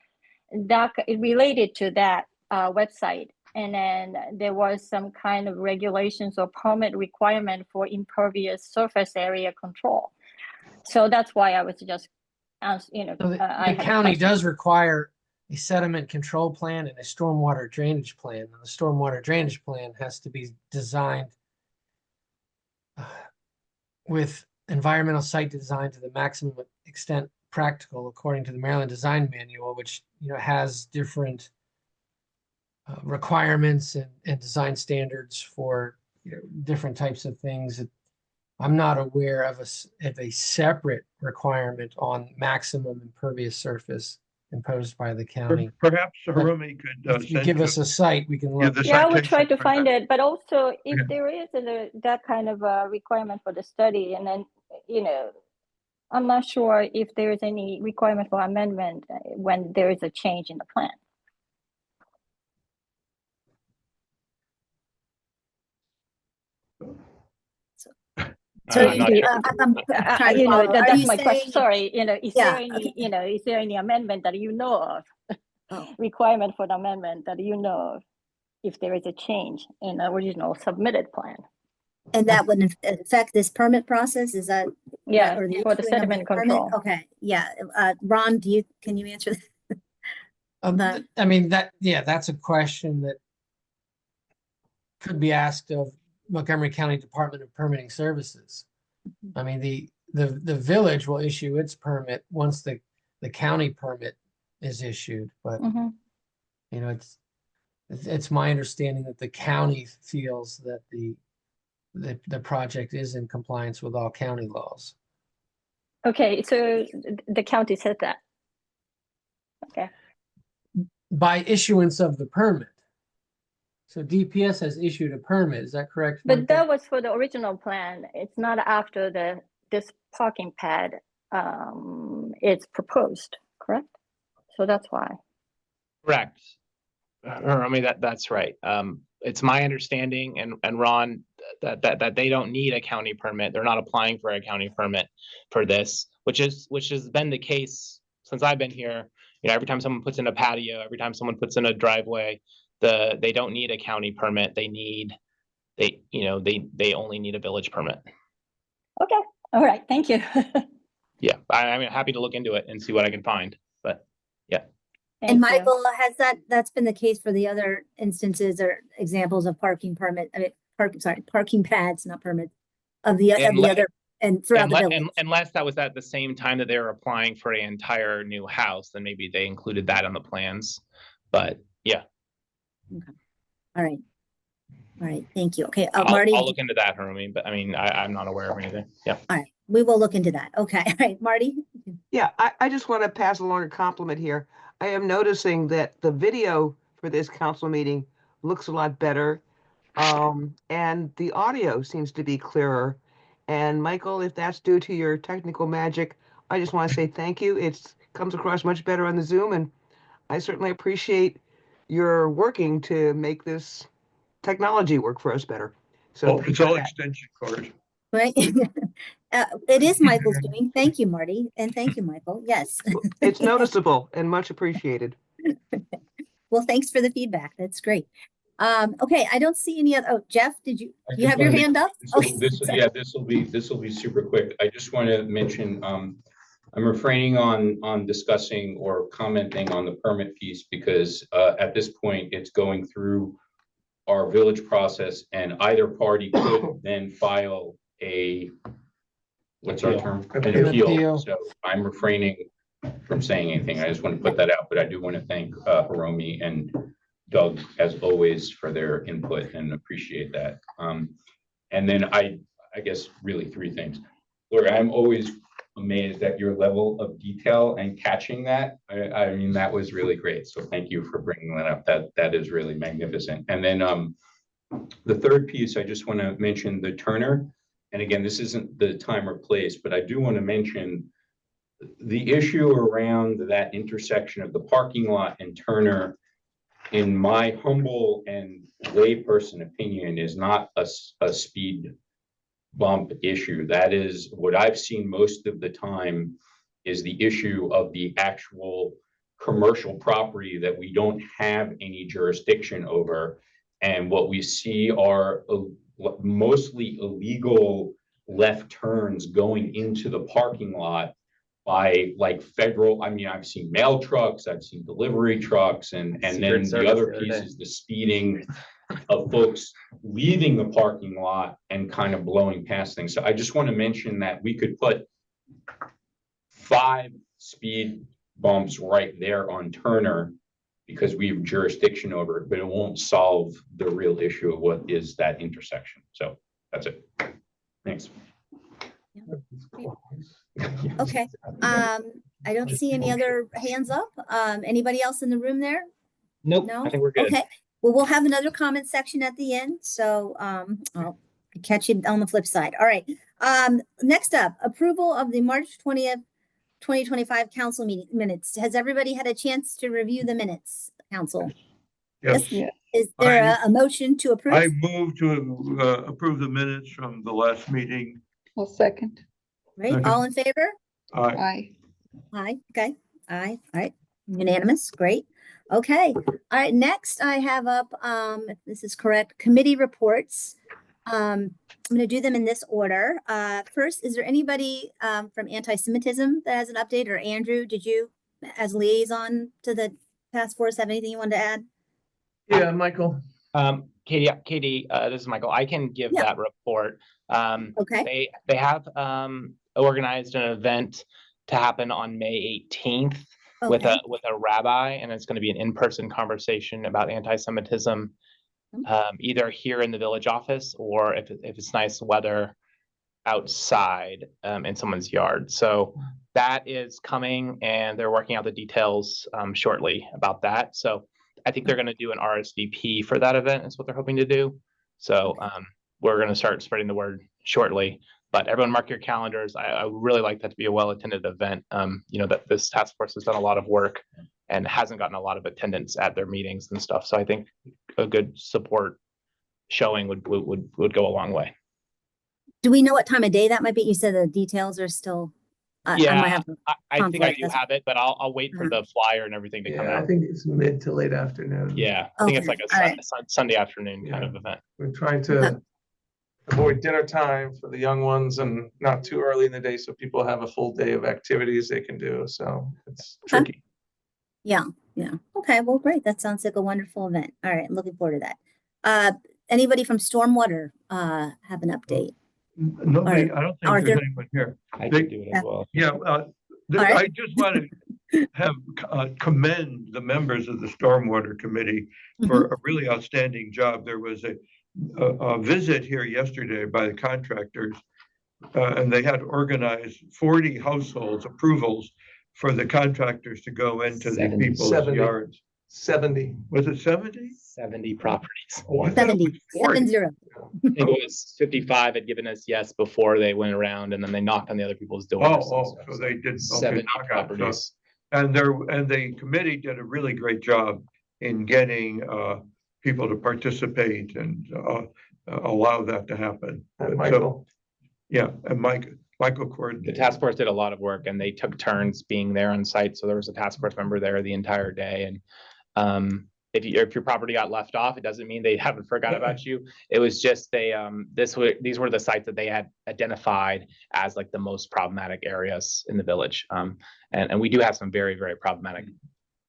that related to that website. And then there was some kind of regulations or permit requirement for impervious surface area control. So that's why I was just, So the I had a county question. does require a sediment control plan and a stormwater drainage plan. And the stormwater drainage plan has to be designed with environmental site design to the maximum extent practical according to the Maryland Design Manual, which, has different requirements and design standards for different types of things. I'm not aware of a separate requirement on maximum impervious surface imposed by the county. Perhaps Harumi could. If you give us a site, we can Yeah, look. the Yeah, I will try citation to for find that. it, but also if Yeah. there is that kind of a requirement for the study, and then, I'm not sure if there is any requirement for amendment when there is a change in the plan. So I'm not you, sure. I'm trying to follow. Are That's you my question. saying- Sorry, is Yeah, there any, okay. is there any amendment that you know of? Oh. Requirement for the amendment that you know of, if there is a change in the original submitted plan? And that wouldn't affect this permit process? Is that? Yeah, or for the issuing of sediment permit? control. Okay, yeah. Ron, can you answer that? I mean, that's a question that could be asked of Montgomery County Department of Permitting Services. I mean, the village will issue its permit once the county permit is issued, but Mhm. it's my understanding that the county feels that the project is in compliance with all county laws. Okay, so the county said that. Okay. By issuance of the permit. So DPS has issued a permit, is that correct? But Michael? that was for the original plan. It's not after this parking pad is proposed, correct? So that's why. Correct. I mean, that's right. It's my understanding, and Ron, that they don't need a county permit. They're not applying for a county permit for this, which has been the case since I've been here. Every time someone puts in a patio, every time someone puts in a driveway, they don't need a county permit. They only need a village permit. Okay, all right, thank you. Yeah, I'm happy to look into it and see what I can find, but yeah. Thank And you. Michael, has that's been the case for the other instances or examples of parking pads, not permits, of the other, and throughout the village? Unless that was at the same time that they were applying for an entire new house, then maybe they included that on the plans. But yeah. Okay. All right, thank you. Okay, I'll Marty? look into that, Harumi, but I mean, I'm not aware of anything. Yeah. All right, we will look into that. Okay, all right, Marty? Yeah, I just want to pass along a compliment here. I am noticing that the video for this council meeting looks a lot better. And the audio seems to be clearer. And Michael, if that's due to your technical magic, I just want to say thank you. It comes across much better on the Zoom, and I certainly appreciate your working to make this technology work for us better. So Well, it's all extension cord. Right? It is Michael's doing. Thank you, Marty, and thank you, Michael. Yes. it's noticeable and much appreciated. Well, thanks for the feedback. That's great. Okay, I don't see any other. Oh, Jeff, do you have your hand up? Okay. This will be super quick. I just want to mention, I'm refraining on discussing or commenting on the permit piece because at this point, it's going through our village process and either party could then file what's our term? An appeal. So I'm refraining from saying anything. I just want to put that out, but I do want to thank Hiromi and Doug, as always, for their input and appreciate that. And then I guess really three things. Lori, I'm always amazed at your level of detail and catching that. I mean, that was really great. So thank you for bringing that up. That is really magnificent. And then the third piece, I just want to mention the Turner. And again, this isn't the time or place, but I do want to mention the issue around that intersection of the parking lot and Turner, in my humble and layperson opinion, is not a speed bump issue. That is what I've seen most of the time is the issue of the actual commercial property that we don't have any jurisdiction over. And what we see are mostly illegal left turns going into the parking lot by like federal, I mean, I've seen mail trucks, I've seen delivery trucks, and then Secret the Service other the other piece day. is the speeding of folks leaving the parking lot and kind of blowing past things. So I just want to mention that we could put 5 speed bumps right there on Turner because we have jurisdiction over it, but it won't solve the real issue of what is that intersection. So that's it. Thanks. Okay, I don't see any other hands up. Anybody else in the room there? Nope, No? I think we're good. Okay, well, we'll have another comment section at the end, so, I'll catch you on the flip side. All right. Next up, approval of the March 20th, 2025 council meeting minutes. Has everybody had a chance to review the minutes, council? Yes, Yeah. Is there a motion to I approve? move to approve the minutes from the last meeting. Well, second. Right, all in favor? Aye. Aye. Okay, aye, all right, unanimous, great. Okay, all right, next I have up, if this is correct, committee reports. I'm gonna do them in this order. First, is there anybody from anti-Semitism that has an update, or Andrew, did you, as liaison to the task force, have anything you wanted to add? Yeah, Michael. Katie, this is Michael. I can give Yeah. that report. Okay, They have organized an event to happen on May 18th with okay, a rabbi, and it's going to be an in-person conversation about anti-Semitism, either here in the village office or if it's nice weather outside in someone's yard. So that is coming, and they're working out the details shortly about that. So I think they're going to do an RSVP for that event is what they're hoping to do. So we're going to start spreading the word shortly. But everyone mark your calendars. I would really like that to be a well-attended event. That this task force has done a lot of work and hasn't gotten a lot of attendance at their meetings and stuff. So I think a good support showing would go a long way. do we know what time of day that might be? You said the details are still. I might Yeah, have to I think I conflict, do that's- have it, but I'll wait for the flyer and everything to come Yeah, I out. think it's mid to late afternoon. Yeah, I think it's Okay, like a all right. Sunday afternoon kind Yeah. of event. We're trying to avoid dinner time for the young ones and not too early in the day so people have a full day of activities they can do. So it's Okay. tricky. Yeah, yeah. Okay, well, great. That sounds like a wonderful event. All right, looking forward to that. Anybody from Stormwater have an update? Nobody, I don't think Arthur? there's anyone here. I They- can do it as well. Yeah, right. I just want to have commend the members of the Stormwater Committee for a really outstanding job. There was a visit here yesterday by the contractors, and they had organized 40 households approvals for the contractors to go into the 70. people's 70. yards. 70. Was it 70? 70 properties. Oh, I thought it 70, was 40. 70. I think it was 55 had given us yes before they went around, and then they knocked on the other people's doors. and Oh, stuff. so they did. okay, 70 knock on. So- properties. And the committee did a really great job in getting people to participate and allow that to happen. And So, Michael. yeah, and Michael The coordinated. task force did a lot of work, and they took turns being there on site. So there was a task force member there the entire day. And if your property got left off, it doesn't mean they haven't forgot about you. It was just these were the sites that they had identified as like the most problematic areas in the village. And we do have some very, very problematic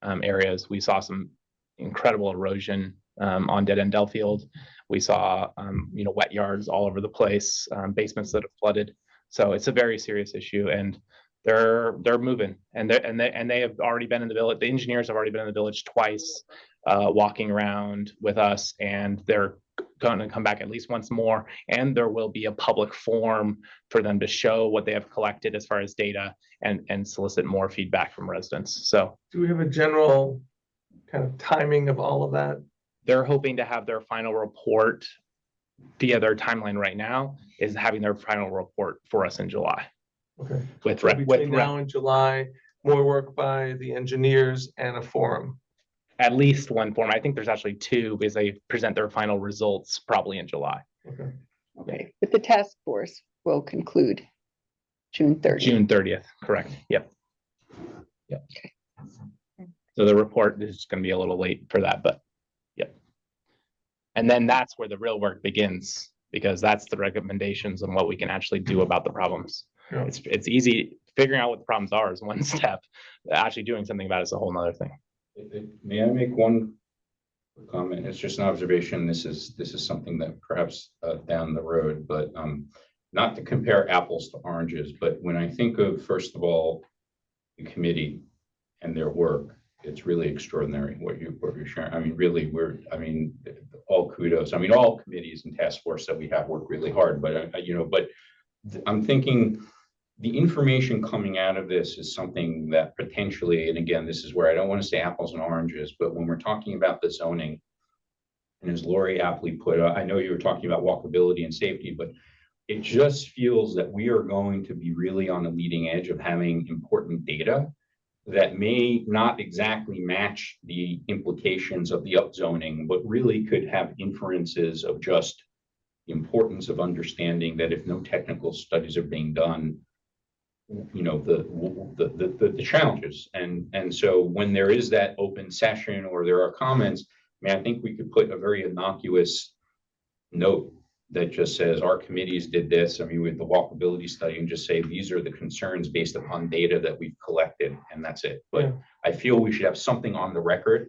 areas. We saw some incredible erosion on Dead End Delafield. We saw wet yards all over the place, basements that have flooded. So it's a very serious issue, and they're moving, and they have already been in the village. The engineers have already been in the village twice, walking around with us, and they're going to come back at least once more. And there will be a public forum for them to show what they have collected as far as data and solicit more feedback from residents. So Do we have a general kind of timing of all of that? they're hoping to have their final report via their timeline right now is having their final report for us in July. Okay. With So between now and July, more work by the engineers and a forum. at least one form. I think there's actually two because they present their final results probably in July. Okay. Okay, but the task force will conclude June 30th. June 30th, correct. Yep. So the report is going to be a little late for that, but yep. And then that's where the real work begins because that's the recommendations and what we can actually do about the problems. Yeah. It's easy, figuring out what the problems are is one step. Actually doing something about it is a whole nother thing. May I make one comment? It's just an observation. This is something that perhaps down the road, but not to compare apples to oranges, but when I think of, first of all, the committee and their work, it's really extraordinary what you're sharing. I mean, really, all kudos. I mean, all committees and task force that we have work really hard, but I'm thinking the information coming out of this is something that potentially, and again, this is where I don't want to say apples and oranges, but when we're talking about the zoning, and as Lori aptly put, I know you were talking about walkability and safety, but it just feels that we are going to be really on the leading edge of having important data that may not exactly match the implications of the upzoning, but really could have inferences of just the importance of understanding that if no technical studies are being done, you know, the challenges. And so when there is that open session or there are comments, I mean, I think we could put a very innocuous note that just says our committees did this. I mean, with the walkability study, and just say these are the concerns based upon data that we've collected, and that's it. But Yeah. I feel we should have something on the record.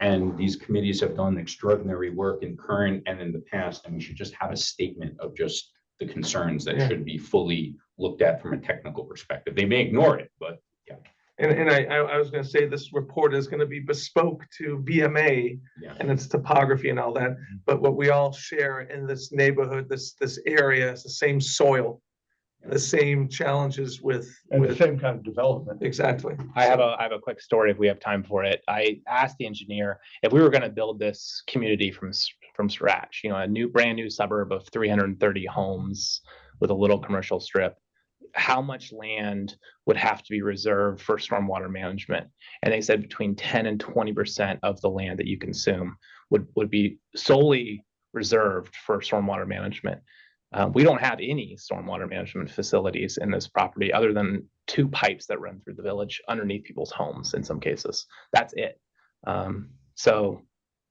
And these committees have done extraordinary work in current and in the past, and we should just have a statement of just the concerns that Yeah. should be fully looked at from a technical perspective. They may ignore it, but yeah. And I was gonna say this report is gonna be bespoke to BMA Yeah. and its topography and all that. But what we all share in this neighborhood, this area is the same soil, the same challenges with the same kind of development. Exactly. I have a quick story if we have time for it. I asked the engineer if we were going to build this community from scratch, you know, a brand new suburb of 330 homes with a little commercial strip, how much land would have to be reserved for stormwater management? And they said between 10 and 20% of the land that you consume would be solely reserved for stormwater management. We don't have any stormwater management facilities in this property other than 2 pipes that run through the village underneath people's homes in some cases. That's it. So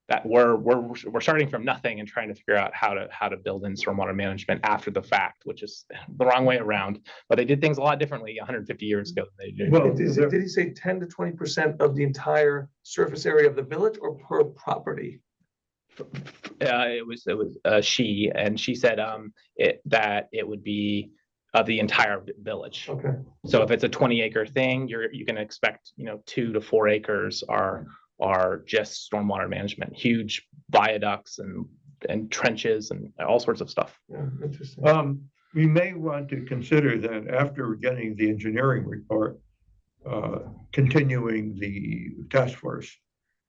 that we're starting from nothing and trying to figure out how to build in stormwater management after the fact, which is the wrong way around. But they did things a lot differently 150 years ago than they did. Well, did he say 10 to 20% of the entire surface area of the village or per property? It was she, and she said that it would be of the entire village. Okay. So if it's a 20-acre thing, you can expect, you know, 2 to 4 acres are just stormwater management, huge viaducts and trenches and all sorts of stuff. Yeah, interesting. We may want to consider that after getting the engineering report, continuing the task force,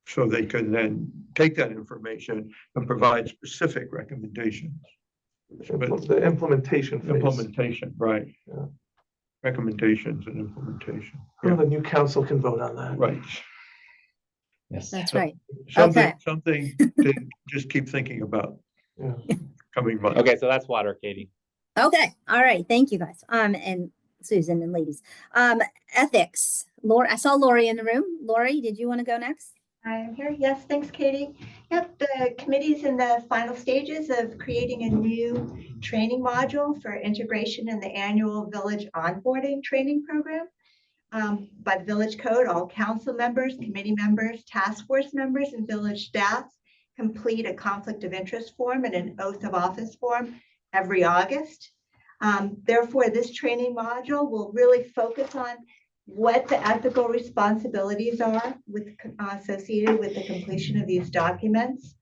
so they can then take that information and provide specific recommendations. But The implementation phase. implementation, right? Yeah. Recommendations and implementation. Well, the new council can vote on that. Right. Yes. That's So- right. Something, Okay. something to just keep thinking about Yeah. coming months. Okay, so that's water, Katie. Okay, all right, thank you guys. And Susan and ladies. Ethics, Lori, I saw Lori in the room. Lori, did you want to go next? I am here. Yes, thanks, Katie. Yep, the committee's in the final stages of creating a new training module for integration in the annual village onboarding training program. By the village code, all council members, committee members, task force members, and village staff complete a conflict of interest form and an oath of office form every August. Therefore, this training module will really focus on what the ethical responsibilities are associated with the completion of these documents.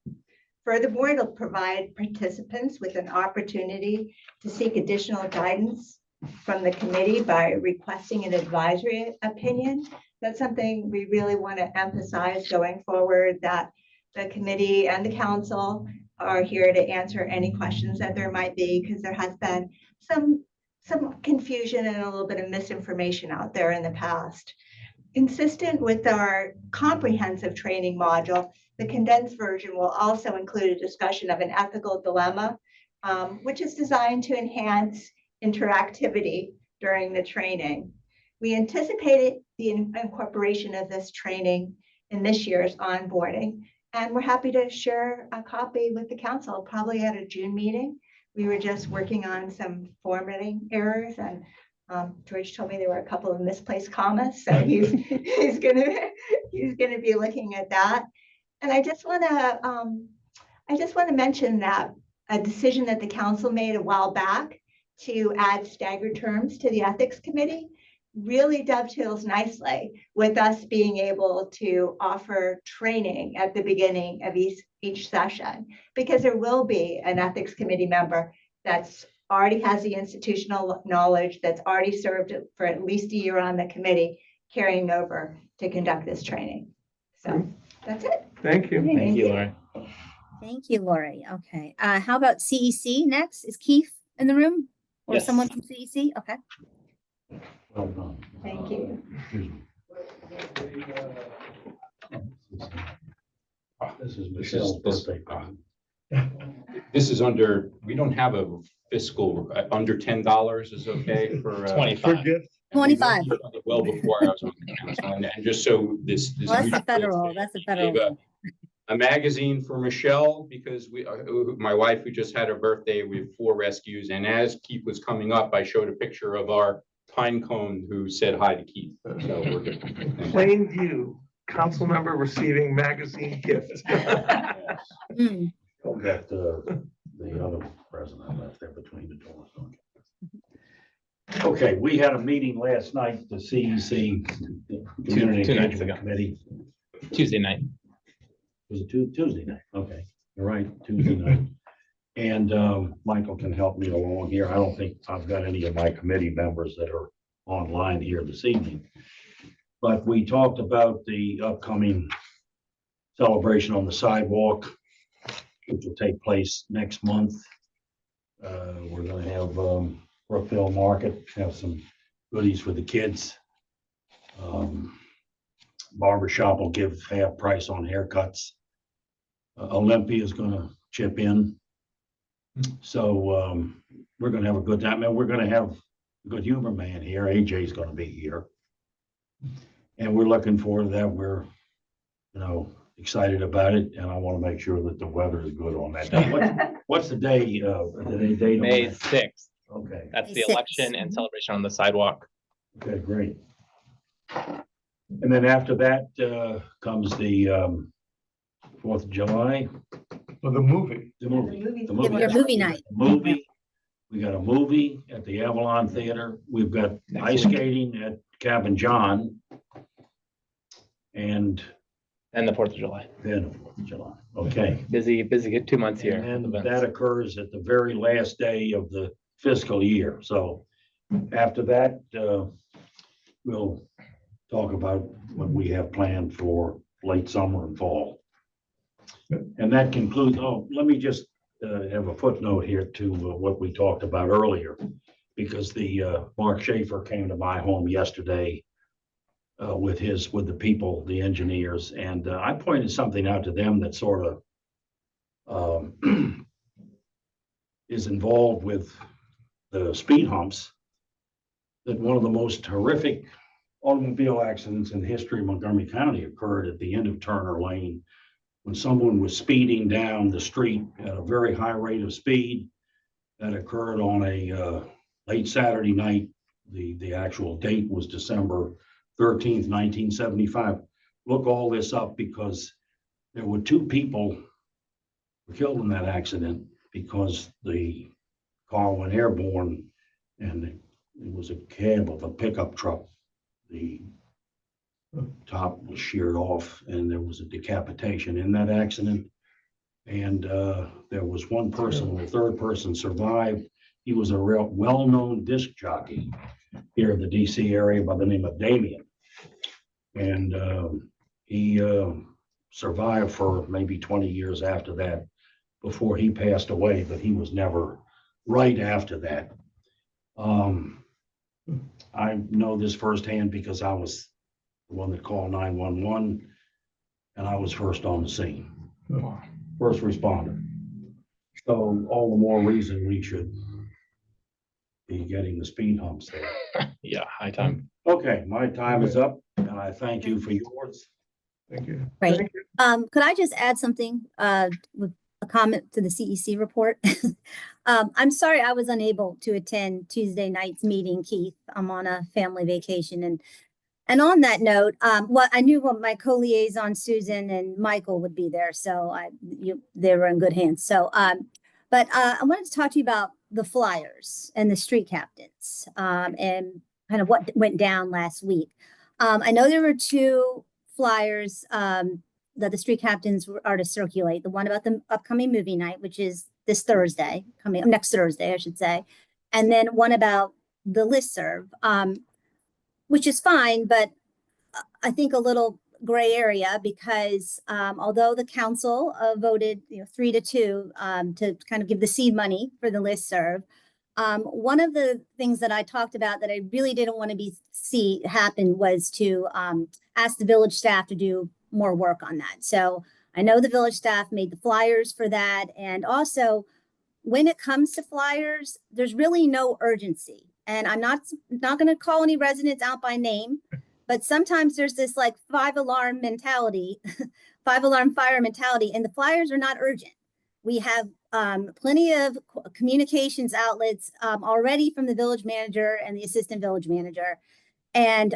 Furthermore, it'll provide participants with an opportunity to seek additional guidance from the committee by requesting an advisory opinion. That's something we really want to emphasize going forward, that the committee and the council are here to answer any questions that there might be, because there has been some confusion and a little bit of misinformation out there in the past. Consistent with our comprehensive training module, the condensed version will also include a discussion of an ethical dilemma, which is designed to enhance interactivity during the training. We anticipated the incorporation of this training in this year's onboarding, and we're happy to share a copy with the council, probably at a June meeting. We were just working on some formatting errors, and George told me there were a couple of misplaced commas, so he's gonna be looking at that. And I just want to mention that a decision that the council made a while back to add staggered terms to the ethics committee really dovetails nicely with us being able to offer training at the beginning of each session, because there will be an ethics committee member that's already has the institutional knowledge, that's already served for at least a year on the committee, carrying over to conduct this training. So that's it. Thank you. Thank you, Laurie. Thank you, Lori. Okay, how about CEC next? Is Keith in the room? Or Yes. someone from CEC? Okay. Well done. Thank you. Excuse me. This is Michelle's birthday party. This is under, we don't have a fiscal, under $10 is okay for. 25. For gifts, 25. Well, before I was on the council, and just so this. Well, that's a federal, Gave a magazine for Michelle, because my wife, who just had her birthday, we have 4 rescues, and as Keith was coming up, I showed a picture of our pine cone who said hi to Keith. So we're good. Plainview, council member receiving magazine gift. Mm. Don't get the other president left there between the doors. Okay, we had a meeting last night, the CEC, Community two nights Engagement ago. Committee. Tuesday night. Was it Tuesday night? Okay, you're right, Tuesday night. And Michael can help me along here. I don't think I've got any of my committee members that are online here this evening. But we talked about the upcoming celebration on the sidewalk, which will take place next month. We're gonna have Brookville Market, have some goodies for the kids. Barbershop will give half price on haircuts. Olympia is gonna chip in. So we're gonna have a good time, and we're gonna have a good humor man here. AJ's gonna be here. And we're looking forward to that. We're, excited about it, and I want to make sure that the weather is good on that day. What's the day, date on May that? 6th. Okay, That's May the 6th. election and celebration on the sidewalk. okay, great. And then after that comes the 4th of July, for the movie. the movie. The Give your movie night. Movie. We got a movie at the Avalon Theater. We've got ice skating at Cabin John. And And the 4th of July. then 4th of July. Okay. Busy 2 months here. And with then events. that occurs at the very last day of the fiscal year. So after that, we'll talk about what we have planned for late summer and fall. And that concludes, let me just have a footnote here to what we talked about earlier, because the Mark Schaefer came to my home yesterday with the people, the engineers, and I pointed something out to them that sort of is involved with the speed humps, that one of the most horrific automobile accidents in the history of Montgomery County occurred at the end of Turner Lane, when someone was speeding down the street at a very high rate of speed. That occurred on a late Saturday night. The actual date was December 13th, 1975. Look all this up, because there were 2 people killed in that accident because the car went airborne, and it was a cab of a pickup truck. The top was sheared off, and there was a decapitation in that accident. And there was one person, the 3rd person survived. He was a real well-known disc jockey here in the DC area by the name of Damien. And he survived for maybe 20 years after that, before he passed away, but he was never right after that. I know this firsthand because I was the one that called 911, and I was first on the scene, first responder. So all the more reason we should be getting the speed humps there. Yeah, high time. Okay, my time is up, and I thank you for yours. Thank you. Great. Thank you. Could I just add something with a comment to the CEC report. I'm sorry I was unable to attend Tuesday night's meeting, Keith. I'm on a family vacation. And on that note, I knew what my co-liaison Susan and Michael would be there, so they were in good hands. So, but I wanted to talk to you about the flyers and the street captains, and kind of what went down last week. I know there were 2 flyers that the street captains are to circulate. The one about the upcoming movie night, which is this Thursday, next Thursday, I should say, and then one about the listserv. Which is fine, but I think a little gray area because although the council voted 3-2 to kind of give the seed money for the listserv, one of the things that I talked about that I really didn't want to see happen was to ask the village staff to do more work on that. So I know the village staff made the flyers for that, and also when it comes to flyers, there's really no urgency. And I'm not going to call any residents out by name, but sometimes there's this like 5-alarm mentality, 5-alarm fire mentality, and the flyers are not urgent. We have plenty of communications outlets already from the village manager and the assistant village manager. And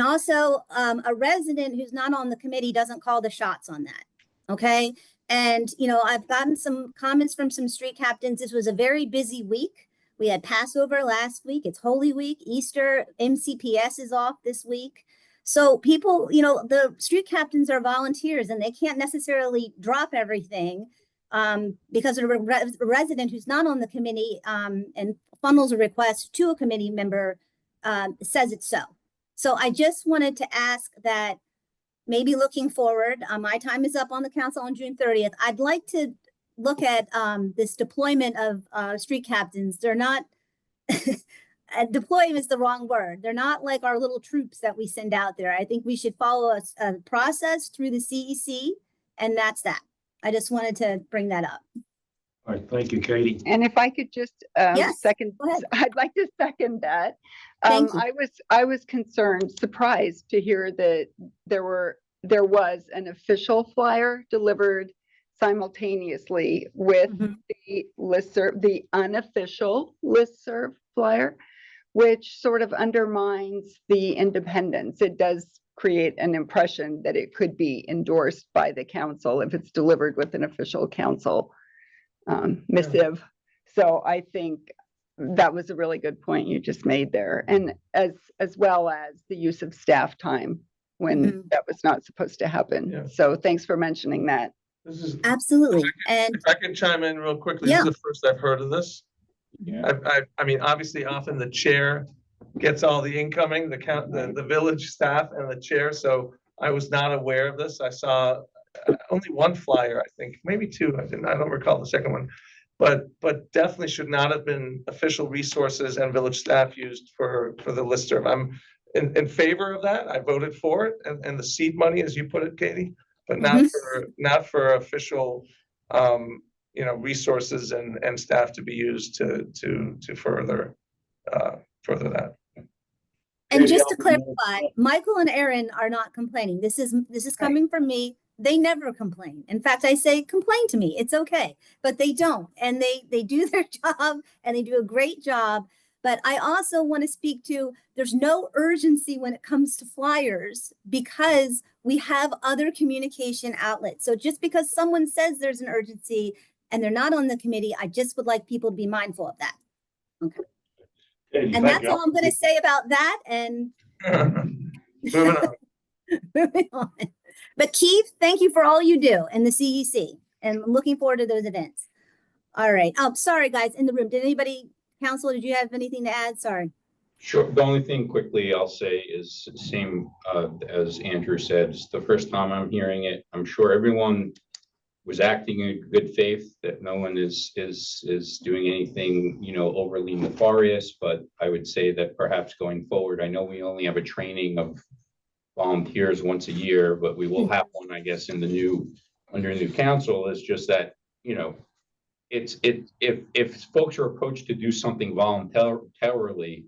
also a resident who's not on the committee doesn't call the shots on that. Okay. And, I've gotten some comments from some street captains. This was a very busy week. We had Passover last week. It's Holy Week, Easter, MCPS is off this week. So people, the street captains are volunteers and they can't necessarily drop everything because a resident who's not on the committee and funnels a request to a committee member says it's so. So I just wanted to ask that maybe looking forward, my time is up on the council on June 30th. I'd like to look at this deployment of street captains. They're not, deployment is the wrong word. They're not like our little troops that we send out there. I think we should follow a process through the CEC, and that's that. I just wanted to bring that up. All right, thank you, Katie. And if I could just Yes, second, go ahead. I'd like to second that. Thank you. I was concerned, surprised to hear that there was an official flyer delivered simultaneously with the listserv, the unofficial listserv flyer, which sort of undermines the independence. It does create an impression that it could be endorsed by the council if it's delivered with an official council missive. So I think that was a really good point you just made there. And as well as the use of staff time when that was not supposed to happen. Yeah. So thanks for mentioning that. This is, Absolutely. And if I can chime in real quickly, this Yeah. is the first I've heard of this. Yeah. I mean, obviously often the chair gets all the incoming, the village staff and the chair. So I was not aware of this. I saw only one flyer, I think, maybe 2. I don't recall the second one, but definitely should not have been official resources and village staff used for the listserv. I'm in favor of that. I voted for it and the seed money, as you put it, Katie, but not for official, resources and staff to be used to further that. And just to clarify, Michael and Aaron are not complaining. This is coming from me. They never complain. In fact, I say, complain to me. It's okay, but they don't. And they do their job and they do a great job. But I also want to speak to, there's no urgency when it comes to flyers because we have other communication outlets. So just because someone says there's an urgency and they're not on the committee, I just would like people to be mindful of that. Okay. Katie, And thank that's you. all I'm going to say about that. And Moving on. moving on. But Keith, thank you for all you do in the CEC and I'm looking forward to those events. All right. Oh, sorry, guys, in the room. Did anybody, council, did you have anything to add? Sorry. Sure. The only thing quickly I'll say is same as Andrew said. It's the first time I'm hearing it. I'm sure everyone was acting in good faith, that no one is doing anything, overly nefarious. But I would say that perhaps going forward, I know we only have a training of volunteers once a year, but we will have one, I guess, under new council. It's just that, if folks are approached to do something voluntarily,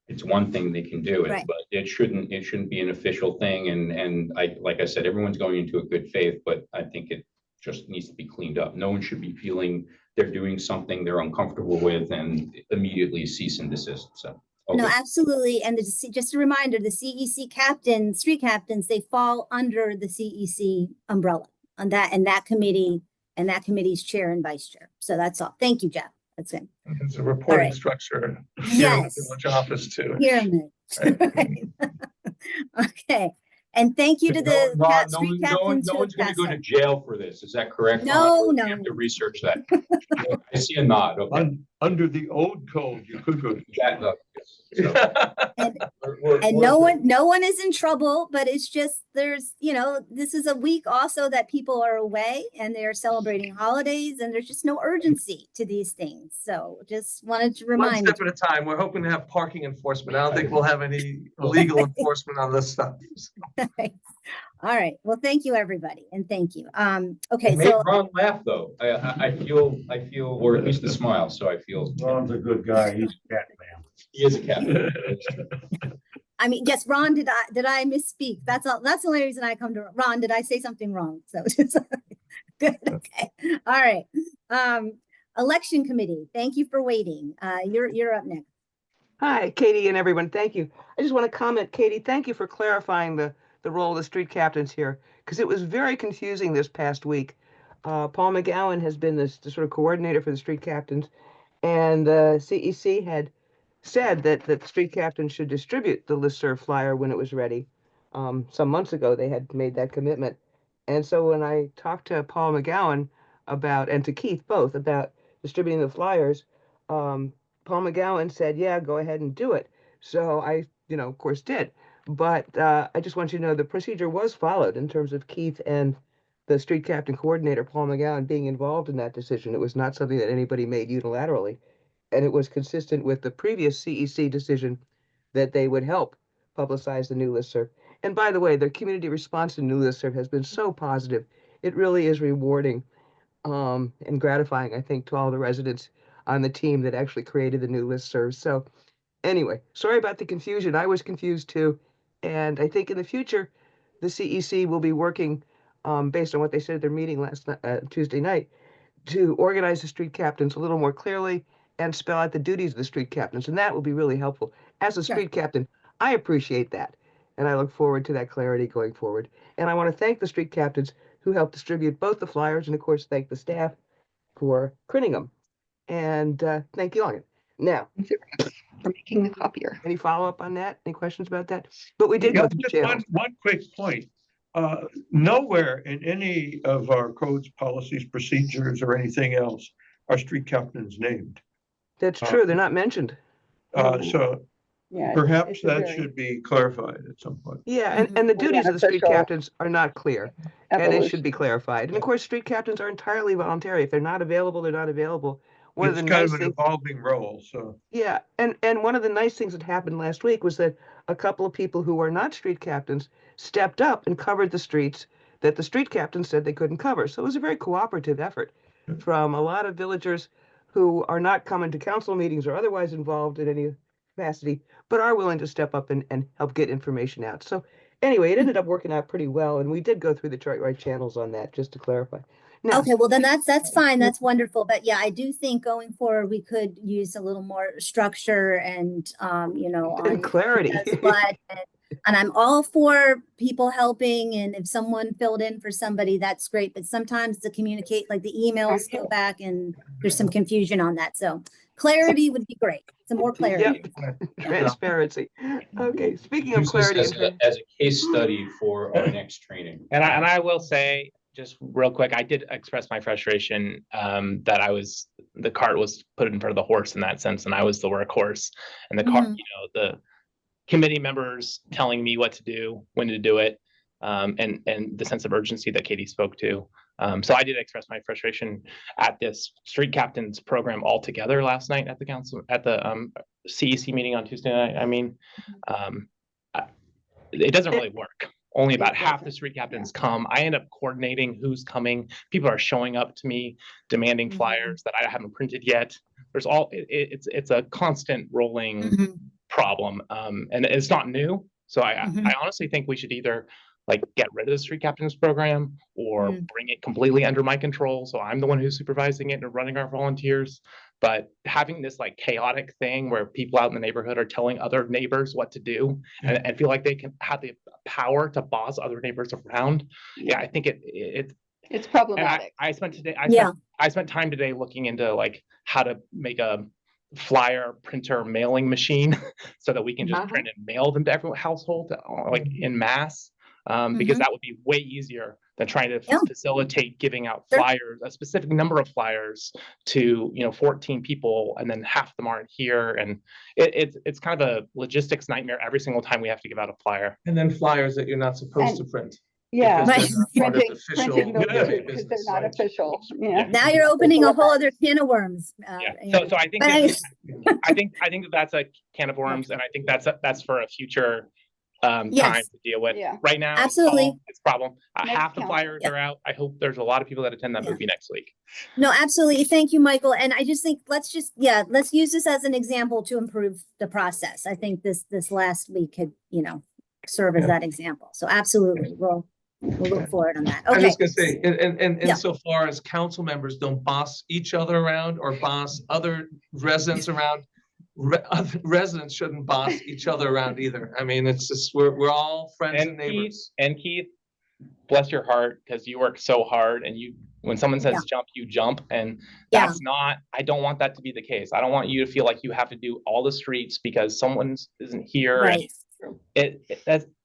it's one thing they can do it, Right. but it shouldn't be an official thing. And like I said, everyone's going into a good faith, but I think it just needs to be cleaned up. No one should be feeling they're doing something they're uncomfortable with and immediately cease and desist. So. No, okay. absolutely. And just a reminder, the CEC captains, street captains, they fall under the CEC umbrella on that, and that committee's chair and vice chair. So that's all. Thank you, Jeff. That's it. There's a reporting right. structure here in the Yes. village office too. Pyramid. Right. Okay. And thank you to the street captains No who one's have going to go passed to on. jail for this. Is that correct? No, Ron? no, We have to no. research that. I see a nod. Okay. Under the old code, you could go to That, so, And no one is in trouble, but it's just this is a week also that people are away and they're celebrating holidays, and there's just no urgency to these things. So just wanted to One remind step at a time. We're hoping to have parking enforcement. I don't think we'll have any legal enforcement on this stuff. All right. Well, thank you, everybody. And thank you. Okay. It made So Ron laugh though. I feel, or at least a smile. So I feel Ron's a good guy. He's a cat man. he is a cat. I mean, yes, Ron, did I misspeak? That's all. That's the only reason I come to Ron. Did I say something wrong? So good. Okay. All right. Election committee. Thank you for waiting. You're up next. Hi, Katie and everyone. Thank you. I just want to comment, Katie, thank you for clarifying the role of the street captains here, because it was very confusing this past week. Paul McGowan has been the sort of coordinator for the street captains, and the CEC had said that the street captains should distribute the listserv flyer when it was ready. Some months ago, they had made that commitment. And so when I talked to Paul McGowan and to Keith both about distributing the flyers, Paul McGowan said, yeah, go ahead and do it. So I, of course did. But I just want you to know the procedure was followed in terms of Keith and the street captain coordinator, Paul McGowan, being involved in that decision. It was not something that anybody made unilaterally. And it was consistent with the previous CEC decision that they would help publicize the new listserv. And by the way, the community response to new listserv has been so positive. It really is rewarding and gratifying, I think, to all the residents on the team that actually created the new listserv. So anyway, sorry about the confusion. I was confused too. And I think in the future, the CEC will be working based on what they said at their meeting last Tuesday night to organize the street captains a little more clearly and spell out the duties of the street captains. And that will be really helpful. As a street captain, I appreciate that. And I look forward to that clarity going forward. And I want to thank the street captains who helped distribute both the flyers and, of course, thank the staff for printing them. And thank you all. Now, For making the copier. any follow-up on that? Any questions about that? But we did go through Just channels. one quick point. Nowhere in any of our codes, policies, procedures, or anything else are street captains named. That's true. They're not mentioned. So Yeah. perhaps that should be clarified at some point. Yeah, and the duties of the street Unofficial captains are not clear, and it evolution. should be clarified. And of course, street captains are entirely voluntary. If they're not available, they're not available. One of It's the kind nice of an things, evolving role, so. yeah, and one of the nice things that happened last week was that a couple of people who were not street captains stepped up and covered the streets that the street captains said they couldn't cover. So it was a very cooperative effort from a lot of villagers who are not coming to council meetings or otherwise involved in any capacity, but are willing to step up and help get information out. So anyway, it ended up working out pretty well, and we did go through the right channels on that, just to clarify. Now, Okay, well then that's fine. That's wonderful. But yeah, I do think going forward, we could use a little more structure and, on clarity. but and I'm all for people helping. And if someone filled in for somebody, that's great. But sometimes to communicate, like the emails go back and there's some confusion on that. So clarity would be great. Some more clarity. Transparency. Okay, speaking of Use this clarity. as a case study for our next training. And I will say, just real quick, I did express my frustration that the cart was put in front of the horse in that sense, and I was the workhorse. And the cart, the committee members telling me what to do, when to do it, and the sense of urgency that Katie spoke to. So I did express my frustration at this street captains program altogether last night at the council, at the CEC meeting on Tuesday night. I mean, it doesn't really work. Only about half the street captains come. I end up coordinating who's coming. People are showing up to me, demanding flyers that I haven't printed yet. There's it's a constant rolling problem, and it's not new. So I honestly think we should either like get rid of the street captains program or bring it completely under my control. So I'm the one who's supervising it and running our volunteers. But having this like chaotic thing where people out in the neighborhood are telling other neighbors what to do and feel like they can have the power to boss other neighbors around. Yeah, I think it's It's problematic. I spent today, Yeah. I spent time today looking into like how to make a flyer printer mailing machine so that we can just print and mail them to every household, like in mass. Because that would be way easier than trying to facilitate giving out flyers, a specific number of flyers to, 14 people, and then half of them aren't here. And it's kind of a logistics nightmare every single time we have to give out a flyer. And then flyers that you're not supposed to print. Yeah, because they're not part of printing those official because they're business, not right? official. Yeah. Now you're opening a whole other can of worms. So I think but I think that's a can of worms, and I think that's for a future time Yes. to deal with. Yeah. Right now, Absolutely. it's a problem. Next Half the council. flyers are out. I hope there's a lot of people that attend that movie next week. No, absolutely. Thank you, Michael. And I just think let's use this as an example to improve the process. I think this last week could, serve as that example. So absolutely, we'll look forward on that. I'm Okay. just gonna say, and Yeah. insofar as council members don't boss each other around or boss other residents around, other residents shouldn't boss each other around either. I mean, it's just, we're all friends and neighbors. Keith, bless your heart, because you work so hard, and when someone says jump, you jump, and that's not. I don't want that to be the case. I don't want you to feel like you have to do all the streets because someone isn't here. Right. And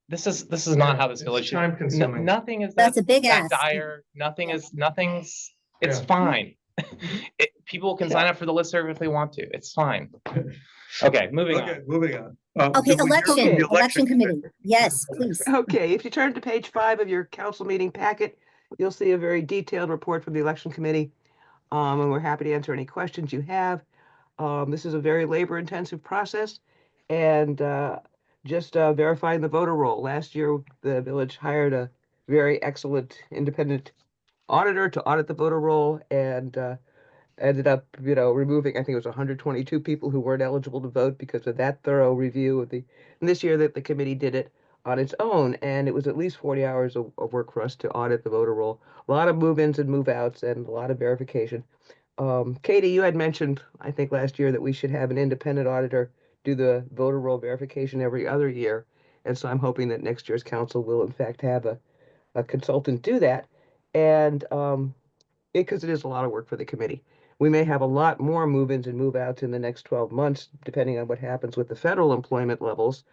this is not how this village. Time consuming. Nothing is That's a big that ask. dire. Nothing's. It's Yeah. fine. People can sign up for the listserv if they want to. It's fine. Okay, moving on. Okay, moving on. Okay, Did we hear from the election committee. Yes, please. Okay, if you turn to page 5 of your council meeting packet, you'll see a very detailed report from the election committee. And we're happy to answer any questions you have. This is a very labor-intensive process, and just verifying the voter roll. Last year, the village hired a very excellent independent auditor to audit the voter roll, and ended up, removing, I think it was 122 people who weren't eligible to vote because of that thorough review of and this year that the committee did it on its own, and it was at least 40 hours of work for us to audit the voter roll. A lot of move-ins and move-outs and a lot of verification. Katie, you had mentioned, I think last year, that we should have an independent auditor do the voter roll verification every other year. And so I'm hoping that next year's council will in fact have a consultant do that. And because it is a lot of work for the committee. We may have a lot more move-ins and move-outs in the next 12 months, depending on what happens with the federal employment levels.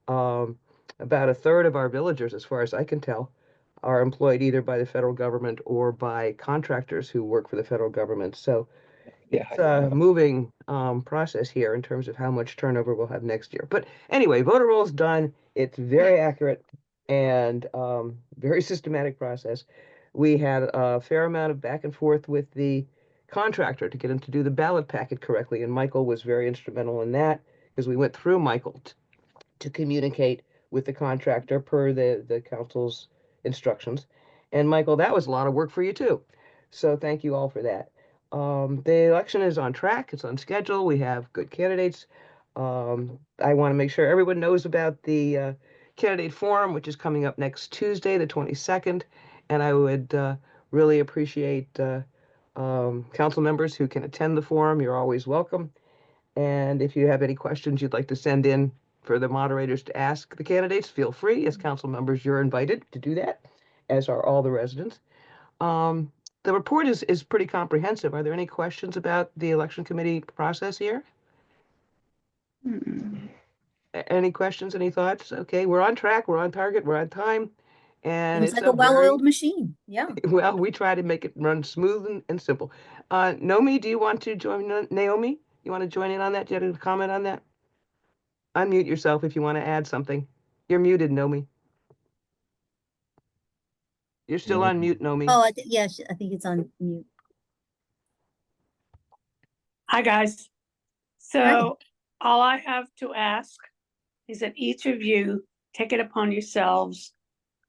About a third of our villagers, as far as I can tell, are employed either by the federal government or by contractors who work for the federal government. So it's a moving process here in terms of how much turnover we'll have next year. But anyway, voter roll is done. It's very accurate and very systematic process. We had a fair amount of back and forth with the contractor to get him to do the ballot packet correctly, and Michael was very instrumental in that because we went through Michael to communicate with the contractor per the council's instructions. And Michael, that was a lot of work for you too. So thank you all for that. The election is on track. It's on schedule. We have good candidates. I want to make sure everyone knows about the candidate forum, which is coming up next Tuesday, the 22nd. And I would really appreciate council members who can attend the forum. You're always welcome. And if you have any questions you'd like to send in for the moderators to ask the candidates, feel free. As council members, you're invited to do that, as are all the residents. The report is pretty comprehensive. Are there any questions about the election committee process here? Any questions, any thoughts? Okay, we're on track, we're on target, we're on time. And It's it's like a well-oiled machine. Yeah. well, we try to make it run smooth and simple. Naomi, do you want to join? Naomi, you want to join in on that? Do you have a comment on that? Unmute yourself if you want to add something. You're muted, Naomi. You're still on mute, Naomi. Oh, yes, I think it's on mute. Hi, guys. So all I have to ask is that each of you take it upon yourselves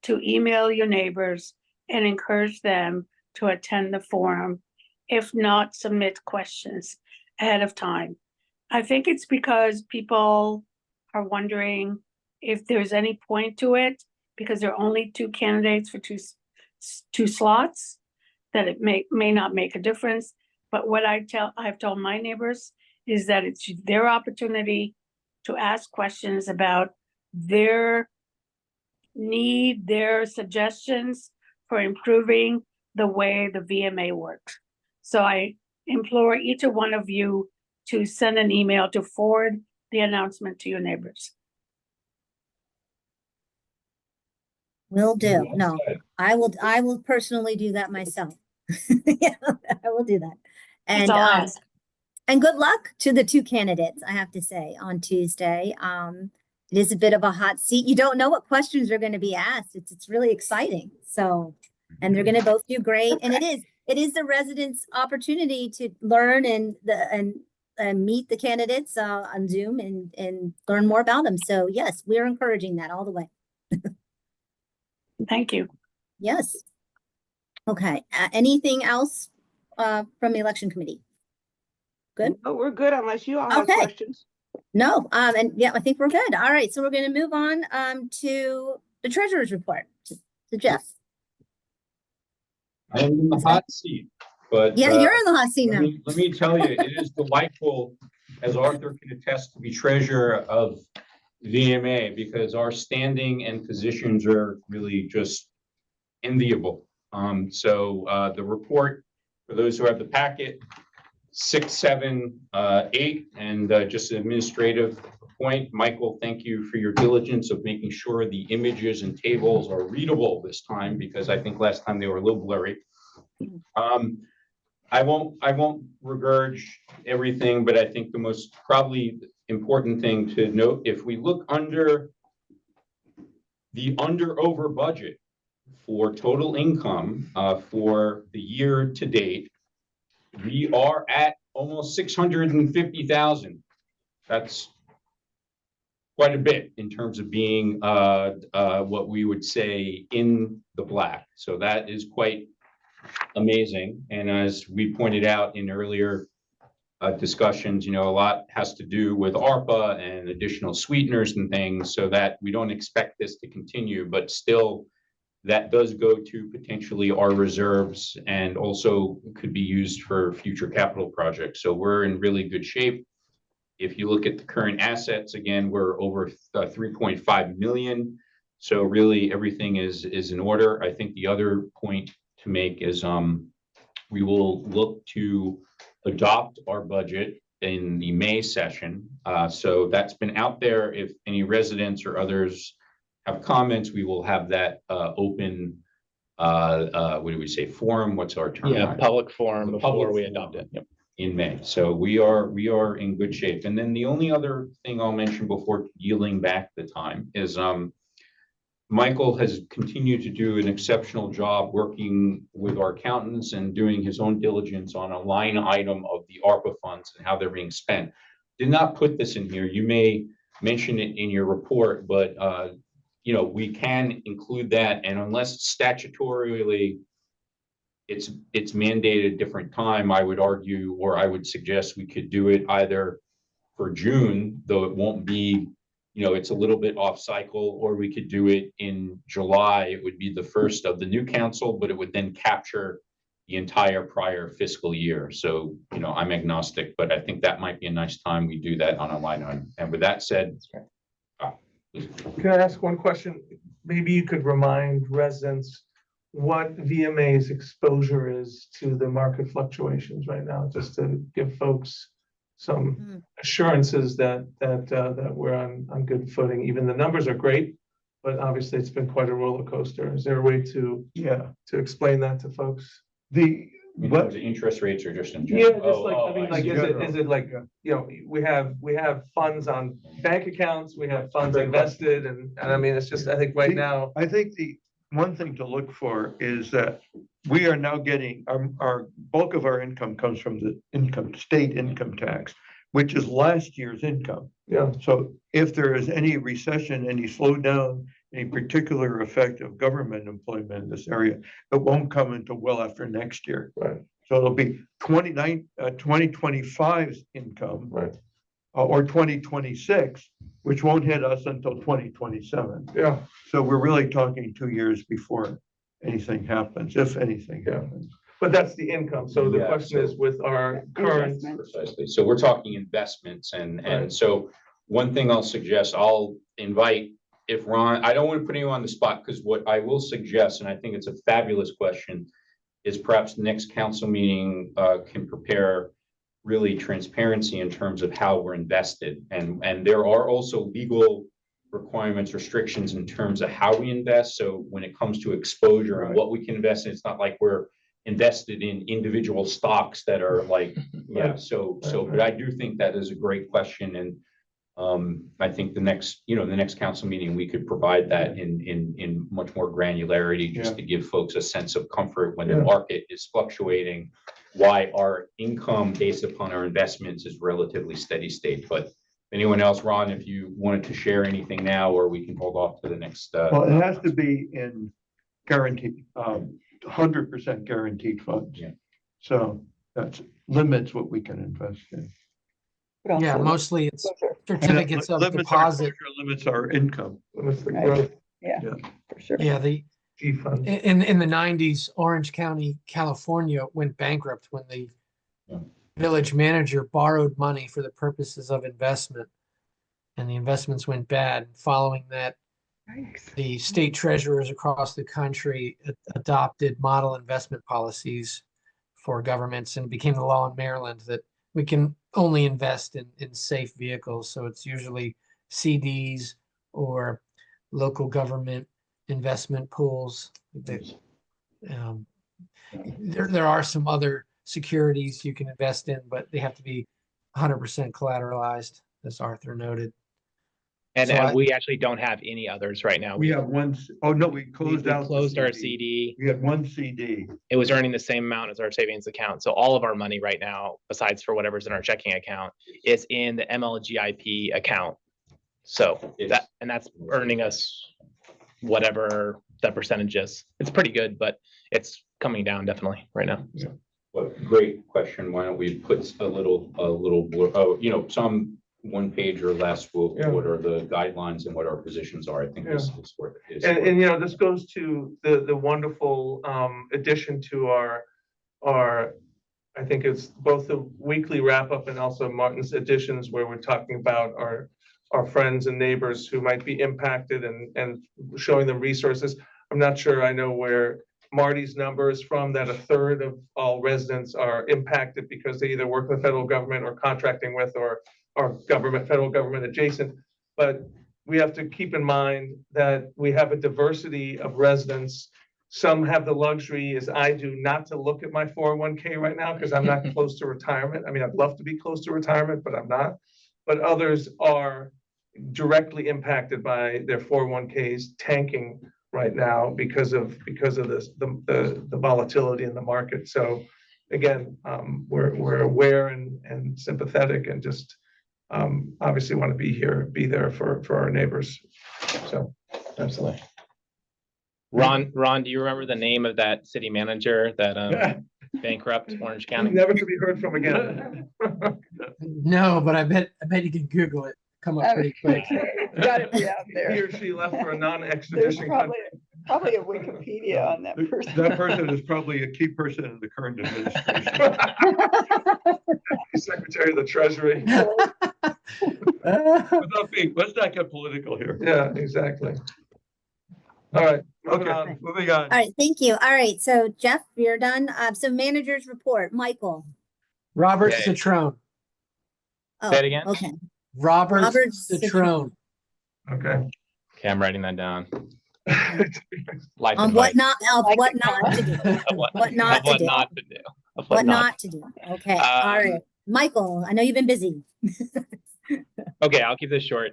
to email your neighbors and encourage them to attend the forum. If not, submit questions ahead of time. I think it's because people are wondering if there's any point to it, because there are only two candidates for two slots, that it may not make a difference. But what I've told my neighbors is that it's their opportunity to ask questions about their need, their suggestions for improving the way the VMA works. So I implore each one of you to send an email to forward the announcement to your neighbors. Will do. No, I will personally do that myself. Yeah, I will do that. That's And all I ask. and good luck to the two candidates, I have to say, on Tuesday. It is a bit of a hot seat. You don't know what questions are going to be asked. It's really exciting. So, and they're going to both do great. And it is the residents' opportunity to learn and meet the candidates on Zoom and learn more about them. So yes, we're encouraging that all the way. Thank you. Yes. Okay. Anything else from the election committee? Good. Oh, we're good unless you all have Okay. questions. No. And yeah, I think we're good. All right. So we're going to move on to the treasurer's report. To Jeff. I am in the hot seat, but. Yeah, you're in the hot seat now. Let me tell you, it is delightful, as Arthur can attest, to be treasurer of VMA, because our standing and positions are really just enviable. So the report, for those who have the packet, 6, 7, 8, and just an administrative point. Michael, thank you for your diligence of making sure the images and tables are readable this time, because I think last time they were a little blurry. I won't regurge everything, but I think the most probably important thing to note, if we look under the over budget for total income for the year to date, we are at almost 650,000. That's quite a bit in terms of being what we would say in the black. So that is quite amazing. And as we pointed out in earlier discussions, a lot has to do with ARPA and additional sweeteners and things, so that we don't expect this to continue, but still that does go to potentially our reserves and also could be used for future capital projects. So we're in really good shape. If you look at the current assets, again, we're over 3.5 million. So really everything is in order. I think the other point to make is we will look to adopt our budget in the May session. So that's been out there. If any residents or others have comments, we will have that open, what do we say, forum? What's our term? Yeah, public forum The before public we forum. adopt it. Yep. In May. So we are in good shape. And then the only other thing I'll mention before yielding back the time is Michael has continued to do an exceptional job working with our accountants and doing his own diligence on a line item of the ARPA funds and how they're being spent. Did not put this in here. You may mention it in your report, but we can include that, and unless statutorily it's mandated a different time, I would argue, or I would suggest we could do it either for June, though it won't be, it's a little bit off cycle, or we could do it in July. It would be the first of the new council, but it would then capture the entire prior fiscal year. So, I'm agnostic, but I think that might be a nice time we do that on a line item. And with that said, Can I ask one question? Maybe you could remind residents what VMA's exposure is to the market fluctuations right now, just to give folks some assurances that we're on good footing. Even the numbers are great, but obviously it's been quite a roller coaster. Is there a way to explain that to folks? the interest rates are just in general. Yeah, just like, is it like, we have funds on bank accounts, we have funds invested, and I mean, it's just, I think right now. I think the one thing to look for is that we are now getting, our bulk of our income comes from the state income tax, which is last year's income. Yeah. So if there is any recession, any slowdown, any particular effect of government employment in this area, it won't come until well after next year. Right. So it'll be 2025's income. Right. Or 2026, which won't hit us until 2027. Yeah, So we're really talking 2 years before anything happens, if anything Yeah. happens. but that's the income. So the Yeah, question so- is with our current, Investment. Precisely. So we're talking investments and so one thing I'll suggest, I'll invite if Ron, I don't want to put anyone on the spot because what I will suggest, and I think it's a fabulous question, is perhaps the next council meeting can prepare really transparency in terms of how we're invested. And there are also legal requirements, restrictions in terms of how we invest. So when it comes to exposure and what we can invest in, it's not like we're invested in individual stocks that are like, yeah, but I do think that is a great question. And I think the next council meeting, we could provide that in much more granularity, just to give folks a sense of comfort when the market is fluctuating, why our income based upon our investments is relatively steady state. But anyone else, Ron, if you wanted to share anything now, or we can hold off to the next. Well, it has to be in guaranteed, 100% guaranteed funds. Yeah. So that limits what we can invest in. But Yeah, also mostly it's exposure. certificates of Limits our deposit. exposure, limits our income. with the Right. growth Yeah, Yeah. for sure. Yeah, the G fund. in the 90s, Orange County, California went bankrupt when the Yeah. village manager borrowed money for the purposes of investment, and the investments went bad. Following that, Yikes. the state treasurers across the country adopted model investment policies for governments, and it became the law in Maryland that we can only invest in safe vehicles. So it's usually CDs or local government investment pools. There are some other securities you can invest in, but they have to be 100% collateralized, as Arthur noted. And, So and I- we actually don't have any others right now. We have one, oh, no, we We closed out. the closed our CD. We had one CD. It was earning the same amount as our savings account. So all of our money right now, besides for whatever's in our checking account, is in the MLGIP account. So that's earning us whatever the percentage is. It's pretty good, but it's coming down definitely right now. But great question. Why don't we put a little, some one page or less, what are the guidelines and what our positions are? I think this is where it is. And this goes to the wonderful addition to our, I think it's both the weekly wrap up and also Martin's editions, where we're talking about our friends and neighbors who might be impacted and showing them resources. I'm not sure I know where Marty's number is from, that a third of all residents are impacted because they either work with the federal government or contracting with or federal government adjacent. But we have to keep in mind that we have a diversity of residents. Some have the luxury, as I do, not to look at my 401k right now because I'm not close to retirement. I mean, I'd love to be close to retirement, but I'm not. But others are directly impacted by their 401ks tanking right now because of this, the volatility in the market. So again, we're aware and sympathetic and just obviously want to be there for our neighbors. So Absolutely. Ron, do you remember the name of that city manager that bankrupt Orange County? never to be heard from again. No, but I bet you can Google it, come up pretty quick. Gotta be out there. He or she left for a There's non-extradition country. probably a Wikipedia on that person. That person is probably a key person in the current administration. Secretary of the Treasury. Let's not get political here. Yeah, exactly. All right. moving Okay, on. moving on. All right, thank you. All right, so Jeff, you're done. So managers report, Michael. Robert Okay. Citrone. Oh, Say it again? Okay. Robert Robert Citrone. Okay. Okay, I'm writing that down. Life On advice. what not to do. Of what not to what do. not to do. Of What not to do. Okay, all right. Michael, I know you've been busy. Okay, I'll keep this short.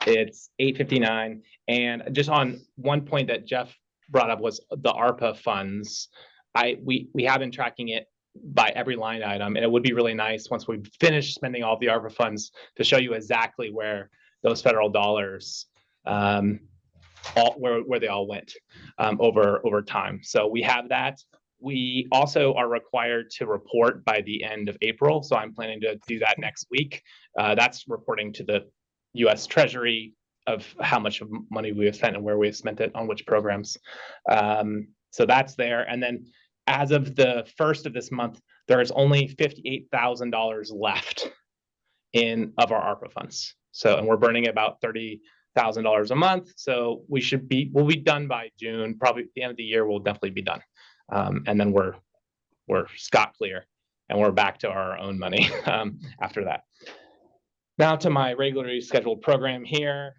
It's 8:59, and just on one point that Jeff brought up was the ARPA funds. We have been tracking it by every line item, and it would be really nice once we finish spending all the ARPA funds to show you exactly where those federal dollars, where they all went over time. So we have that. We also are required to report by the end of April, so I'm planning to do that next week. That's reporting to the US Treasury of how much of money we have spent and where we have spent it on which programs. So that's there. And then as of the first of this month, there is only $58,000 left of our ARPA funds. So, and we're burning about $30,000 a month. So we'll be done by June, probably at the end of the year, we'll definitely be done. And then we're scot clear and we're back to our own money after that. Now to my regularly scheduled program here.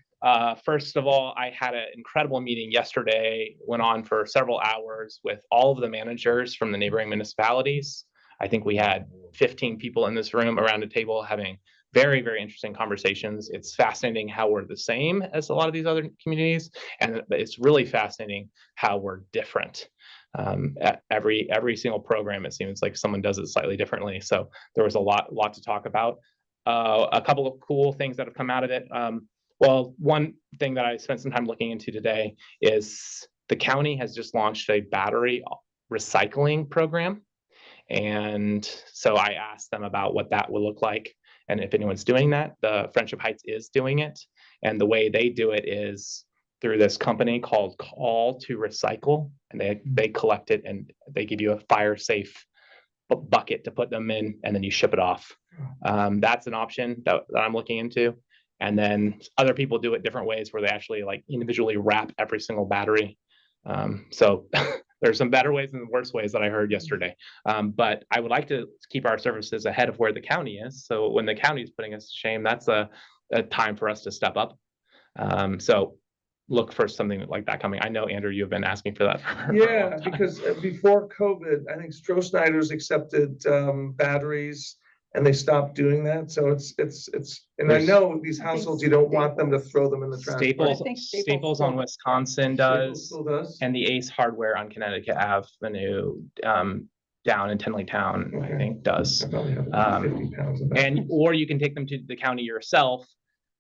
First of all, I had an incredible meeting yesterday, went on for several hours with all of the managers from the neighboring municipalities. I think we had 15 people in this room around a table having very, very interesting conversations. It's fascinating how we're the same as a lot of these other communities, and it's really fascinating how we're different. At every single program, it seems like someone does it slightly differently. So there was a lot to talk about. A couple of cool things that have come out of it. Well, one thing that I spent some time looking into today is the county has just launched a battery recycling program. And so I asked them about what that would look like. And if anyone's doing that, the Friendship Heights is doing it. And the way they do it is through this company called Call to Recycle. And they collect it and they give you a fire safe bucket to put them in, and then you ship it off. That's an option that I'm looking into. And then other people do it different ways where they actually like individually wrap every single battery. So there's some better ways and worse ways that I heard yesterday. But I would like to keep our services ahead of where the county is. So when the county is putting us to shame, that's a time for us to step up. So look for something like that coming. I know, Andrew, you've been asking for that. Yeah, because before COVID, I think Stroh-Snyder's accepted batteries and they stopped doing that. So and I know these households, you don't want them to throw them in the trash. Staples on Wisconsin does, Still does. and the Ace Hardware on Connecticut Avenue down in Tenleytown, I think does. I probably have 50 pounds of that. Or you can take them to the county yourself.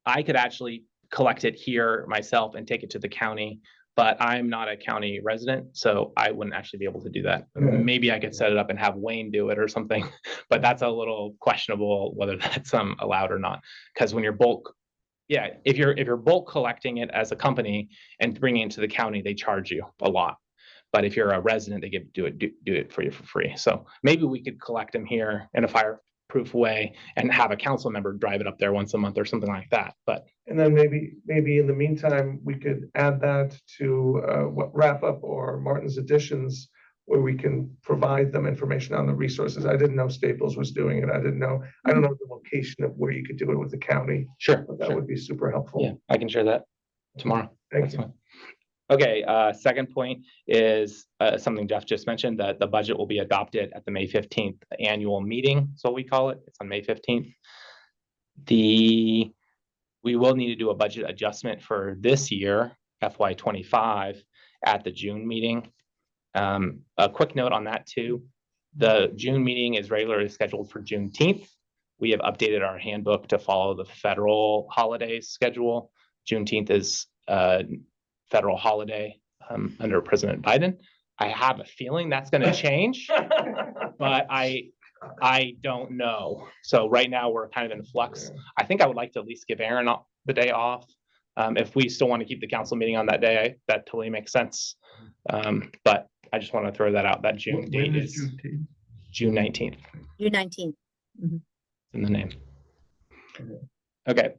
I could actually collect it here myself and take it to the county, but I'm not a county resident, so I wouldn't actually be able to do that. Maybe I could set it up and have Wayne do it or something, but that's a little questionable whether that's allowed or not. Because when you're bulk, yeah, if you're bulk collecting it as a company and bringing it to the county, they charge you a lot. But if you're a resident, they do it for you for free. So maybe we could collect them here in a fireproof way and have a council member drive it up there once a month or something like that. And then maybe in the meantime, we could add that to what Wrap Up or Martin's Editions, where we can provide them information on the resources. I didn't know Staples was doing it. I don't know the location of where you could do it with the county. Sure. But that would be super helpful. Yeah, I can share that tomorrow. Thank you. Okay, second point is something Jeff just mentioned, that the budget will be adopted at the May 15th annual meeting. So we call it. It's on May 15th. We will need to do a budget adjustment for this year, FY25, at the June meeting. A quick note on that too. The June meeting is regularly scheduled for Juneteenth. We have updated our handbook to follow the federal holidays schedule. Juneteenth is federal holiday under President Biden. I have a feeling that's going to change, but I don't know. So right now we're kind of in flux. I think I would like to at least give Aaron the day off. If we still want to keep the council meeting on that day, that totally makes sense. But I just want to throw that out. That June date is June 19th. June 19th. In the name. Okay,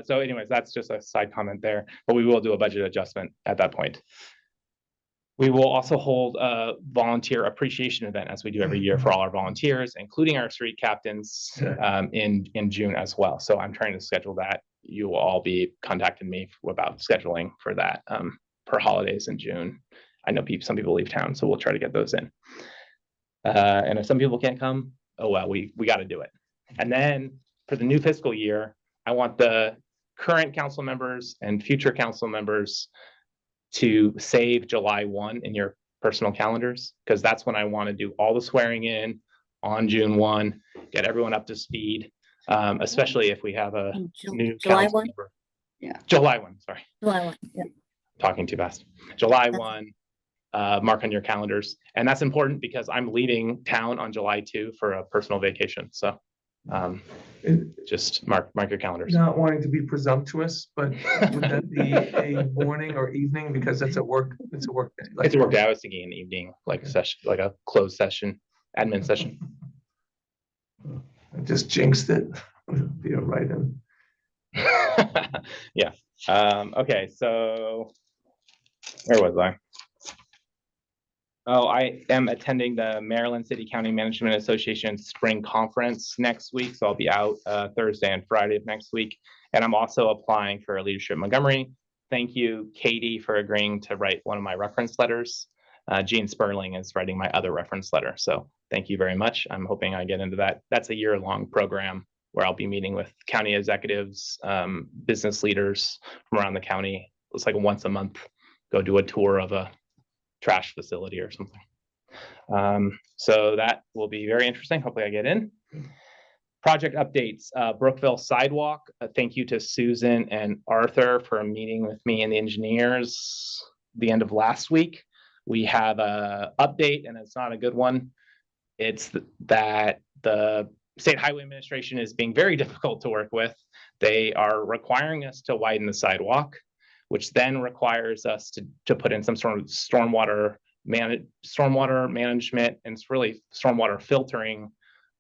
so anyways, that's just a side comment there, but we will do a budget adjustment at that point. We will also hold a volunteer appreciation event, as we do every year, for all our volunteers, including our street captains, in June as well. So I'm trying to schedule that. You will all be contacting me about scheduling for that for holidays in June. I know some people leave town, so we'll try to get those in. And if some people can't come, oh well, we got to do it. And then for the new fiscal year, I want the current council members and future council members to save July 1 in your personal calendars, because that's when I want to do all the swearing in on June 1, get everyone up to speed, especially if we have a new July council 1? member. Yeah. July 1, sorry. July 1, yeah. Talking too fast. July 1, mark on your calendars. And that's important because I'm leaving town on July 2 for a personal vacation. So Just mark your calendars. Not wanting to be presumptuous, but would that be a morning or evening? Because it's a work day. It's a work day. I was thinking an evening, like a session, like a closed session, admin session. I just jinxed it. Be a write-in. Yeah. Okay, so where was I? Oh, I am attending the Maryland City County Management Association Spring Conference next week. So I'll be out Thursday and Friday of next week. And I'm also applying for a leadership Montgomery. Thank you, Katie, for agreeing to write one of my reference letters. Gene Sperling is writing my other reference letter. So thank you very much. I'm hoping I get into that. That's a year-long program where I'll be meeting with county executives, business leaders from around the county. It's like once a month, go do a tour of a trash facility or something. So that will be very interesting. Hopefully I get in. Project updates, Brookville sidewalk. Thank you to Susan and Arthur for meeting with me and the engineers the end of last week. We have a update, and it's not a good one. It's that the State Highway Administration is being very difficult to work with. They are requiring us to widen the sidewalk, which then requires us to put in some sort of stormwater management, and it's really stormwater filtering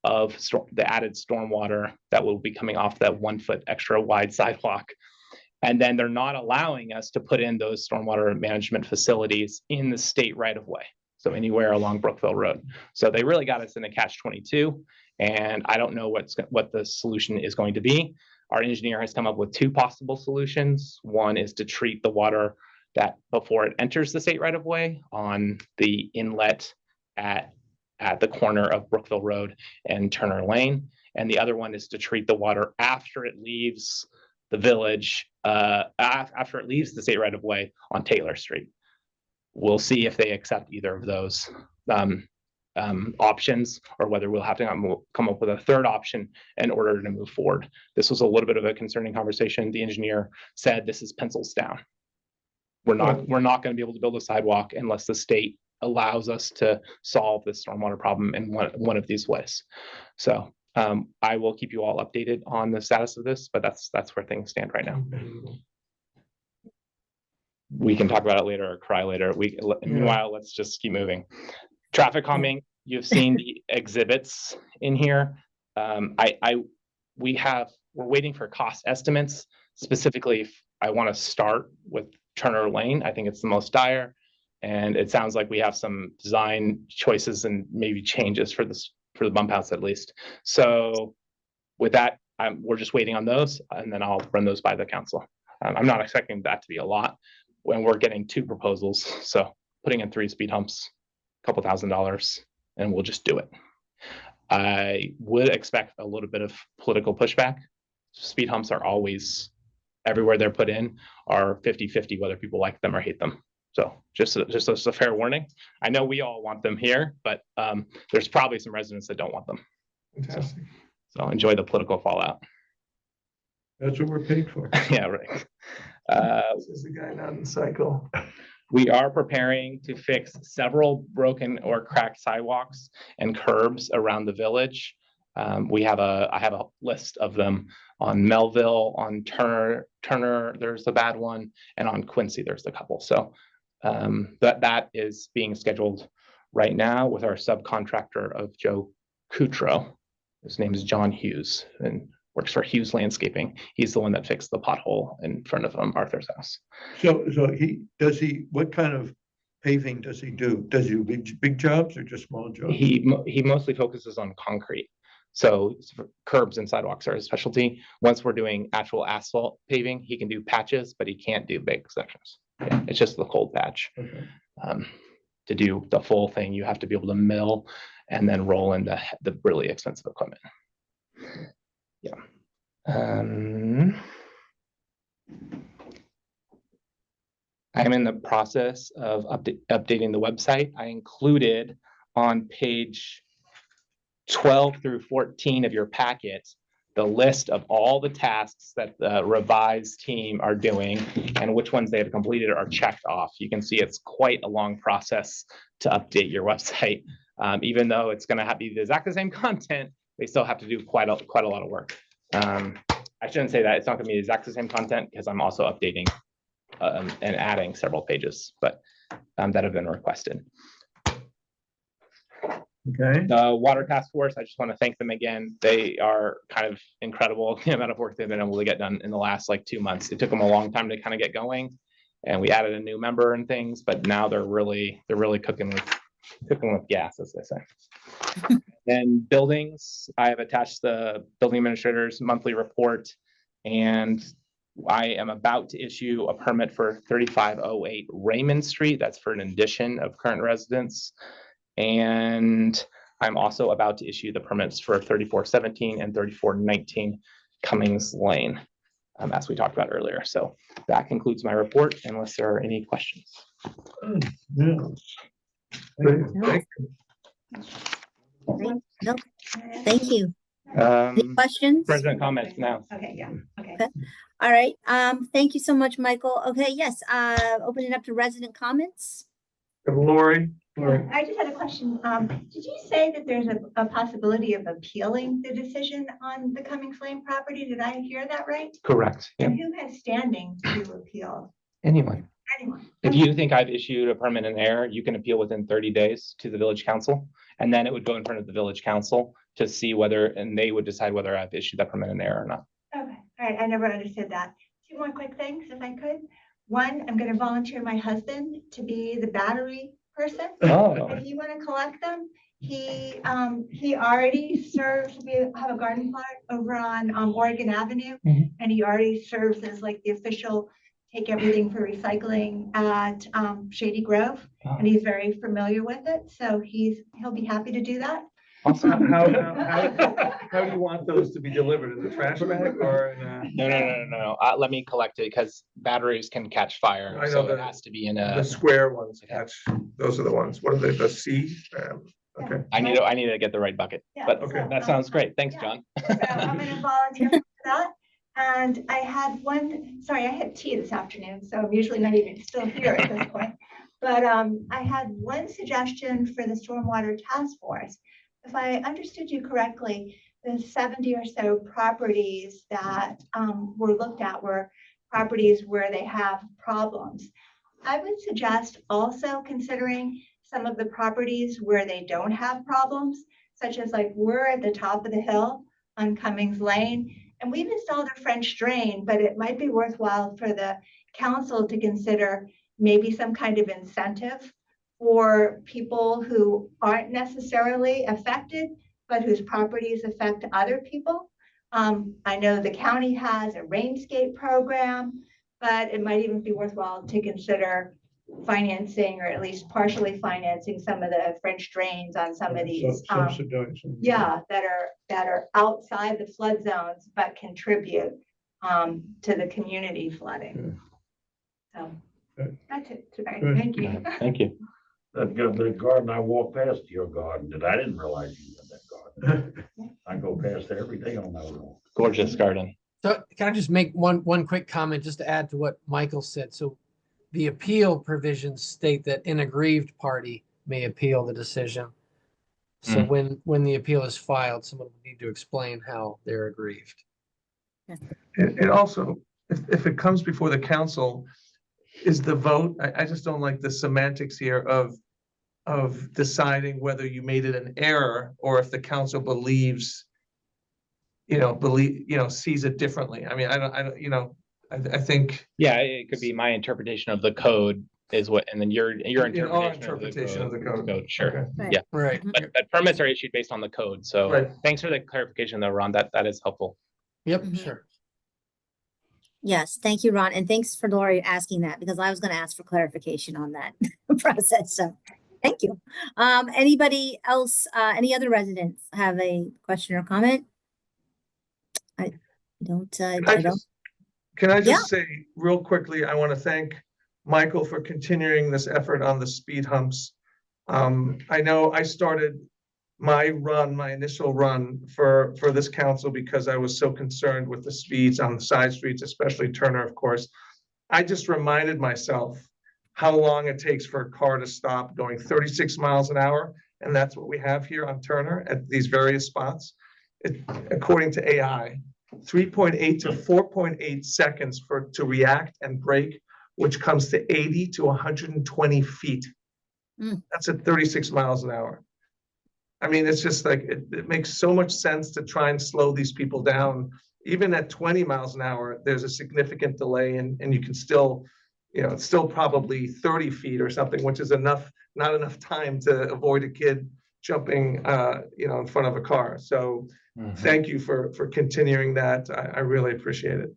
of the added stormwater that will be coming off that 1 foot extra wide sidewalk. And then they're not allowing us to put in those stormwater management facilities in the state right of way. So anywhere along Brookville Road. So they really got us in a catch-22, and I don't know what the solution is going to be. Our engineer has come up with 2 possible solutions. One is to treat the water that before it enters the state right of way on the inlet at the corner of Brookville Road and Turner Lane. And the other one is to treat the water after it leaves the village, after it leaves the state right of way on Taylor Street. We'll see if they accept either of those options, or whether we'll have to come up with a third option in order to move forward. This was a little bit of a concerning conversation. The engineer said this is pencils down. We're not going to be able to build a sidewalk unless the state allows us to solve this stormwater problem in one of these ways. So I will keep you all updated on the status of this, but that's where things stand right now. We can talk about it later or cry later. Meanwhile, let's just keep moving. Traffic calming, you've seen the exhibits in here. We're waiting for cost estimates. Specifically, I want to start with Turner Lane. I think it's the most dire. And it sounds like we have some design choices and maybe changes for the bump outs at least. So with that, we're just waiting on those, and then I'll run those by the council. I'm not expecting that to be a lot when we're getting 2 proposals. So putting in 3 speed humps, a couple $1,000s, and we'll just do it. I would expect a little bit of political pushback. Speed humps are always, everywhere they're put in, are 50-50, whether people like them or hate them. So just a fair warning. I know we all want them here, but there's probably some residents that don't want them. Fantastic. So enjoy the political fallout. That's what we're paid for. Yeah, right. This is the guy not in the cycle. We are preparing to fix several broken or cracked sidewalks and curbs around the village. I have a list of them. On Melville, on Turner, there's the bad one, and on Quincy, there's a couple. So that is being scheduled right now with our subcontractor of Joe Cutro. His name is John Hughes and works for Hughes Landscaping. He's the one that fixed the pothole in front of Arthur's house. So what kind of paving does he do? Does he do big jobs or just small jobs? He mostly focuses on concrete. So curbs and sidewalks are his specialty. Once we're doing actual asphalt paving, he can do patches, but he can't do big sections. Yeah, it's just the cold patch. Okay. To do the full thing, you have to be able to mill and then roll in the really expensive equipment. Yeah. I'm in the process of updating the website. I included on page 12 through 14 of your packet the list of all the tasks that the revised team are doing and which ones they have completed or checked off. You can see it's quite a long process to update your website. Even though it's going to be the exact same content, they still have to do quite a lot of work. I shouldn't say that. It's not gonna be exactly the same content because I'm also updating and adding several pages, but that have been requested. Okay. The Water Task Force, I just want to thank them again. They are kind of incredible, the amount of work they've been able to get done in the last like 2 months. It took them a long time to kind of get going, and we added a new member and things, but now they're really cooking with gas, as they say. Then buildings, I have attached the building administrator's monthly report, and I am about to issue a permit for 3508 Raymond Street. That's for an addition of current residents. And I'm also about to issue the permits for 3417 and 3419 Cummings Lane, as we talked about earlier. So that concludes my report, unless there are any questions. Great. No, thank you. Any questions? President comments now. Okay, yeah, okay. Okay. All right. Thank you so much, Michael. Okay, yes, open it up to resident comments. Lori. I just had a question. Did you say that there's a possibility of appealing the decision on the Cummings Lane property? Did I hear that right? Correct. Yeah. And who has standing to appeal? Anyone. Anyone? If you think I've issued a permit in error, you can appeal within 30 days to the village council, and then it would go in front of the village council to see whether, and they would decide whether I've issued that permit in error or not. Okay, all right, I never understood that. 2 more quick things, if I could. One, I'm gonna volunteer my husband to be the battery person. Oh. If you wanna collect them, he already serves, we have a garden plot over on Oregon Avenue, Mhm. and he already serves as like the official take everything for recycling at Shady Grove, and he's very familiar with it, so he'll be happy to do that. Awesome. How do you want those to be delivered? In a trash bag or in a? No. Let me collect it because batteries can catch fire. I know So it that has to be in The a, square ones, those are the ones. What are they, the C? Okay. I need to get the right bucket, Yeah, but Okay. that sounds great. Thanks, Yeah. John. So I'm gonna volunteer for that. And I had tea this afternoon, so I'm usually not even still here at this point. But I had one suggestion for the Stormwater Task Force. If I understood you correctly, the 70 or so properties that were looked at were properties where they have problems. I would suggest also considering some of the properties where they don't have problems, such as like we're at the top of the hill on Cummings Lane, and we've installed a French drain, but it might be worthwhile for the council to consider maybe some kind of incentive for people who aren't necessarily affected, but whose properties affect other people. I know the county has a rainscape program, but it might even be worthwhile to consider financing or at least partially financing some of the French drains on some of these. Subsidizing. Yeah, that are outside the flood zones, but contribute to the community flooding. So that's it today. Good. Thank you. Thank you. The garden, I walked past your garden, I didn't realize you had that garden. I go past there every day on my road. Gorgeous garden. So can I just make one quick comment just to add to what Michael said? So the appeal provisions state that an aggrieved party may appeal the decision. So when the appeal is filed, someone will need to explain how they're aggrieved. It also, if it comes before the council, is the vote, I just don't like the semantics here of deciding whether you made it an error or if the council believes, sees it differently. I mean, I think. Yeah, it could be my interpretation of the code is what, and then your Our interpretation of the code. Sure. Okay. Yeah. Right. But permits are issued based on the code. So Right. thanks for the clarification though, Ron. That is helpful. Yep, Mhm. sure. Yes, thank you, Ron. And thanks for Lori asking that because I was going to ask for clarification on that process. So thank you. Anybody else, any other residents have a question or comment? I don't. Can I just say real quickly, I want to thank Michael for continuing this effort on the speed humps. I know I started my initial run for this council because I was so concerned with the speeds on the side streets, especially Turner, of course. I just reminded myself how long it takes for a car to stop going 36 miles an hour. And that's what we have here on Turner at these various spots. according to AI, 3.8 to 4.8 seconds to react and brake, which comes to 80 to 120 feet. That's at 36 miles an hour. I mean, it's just like, it makes so much sense to try and slow these people down. Even at 20 miles an hour, there's a significant delay and you can still, it's still probably 30 feet or something, which is not enough time to avoid a kid jumping, in front of a car. So thank you for continuing that. I really appreciate it.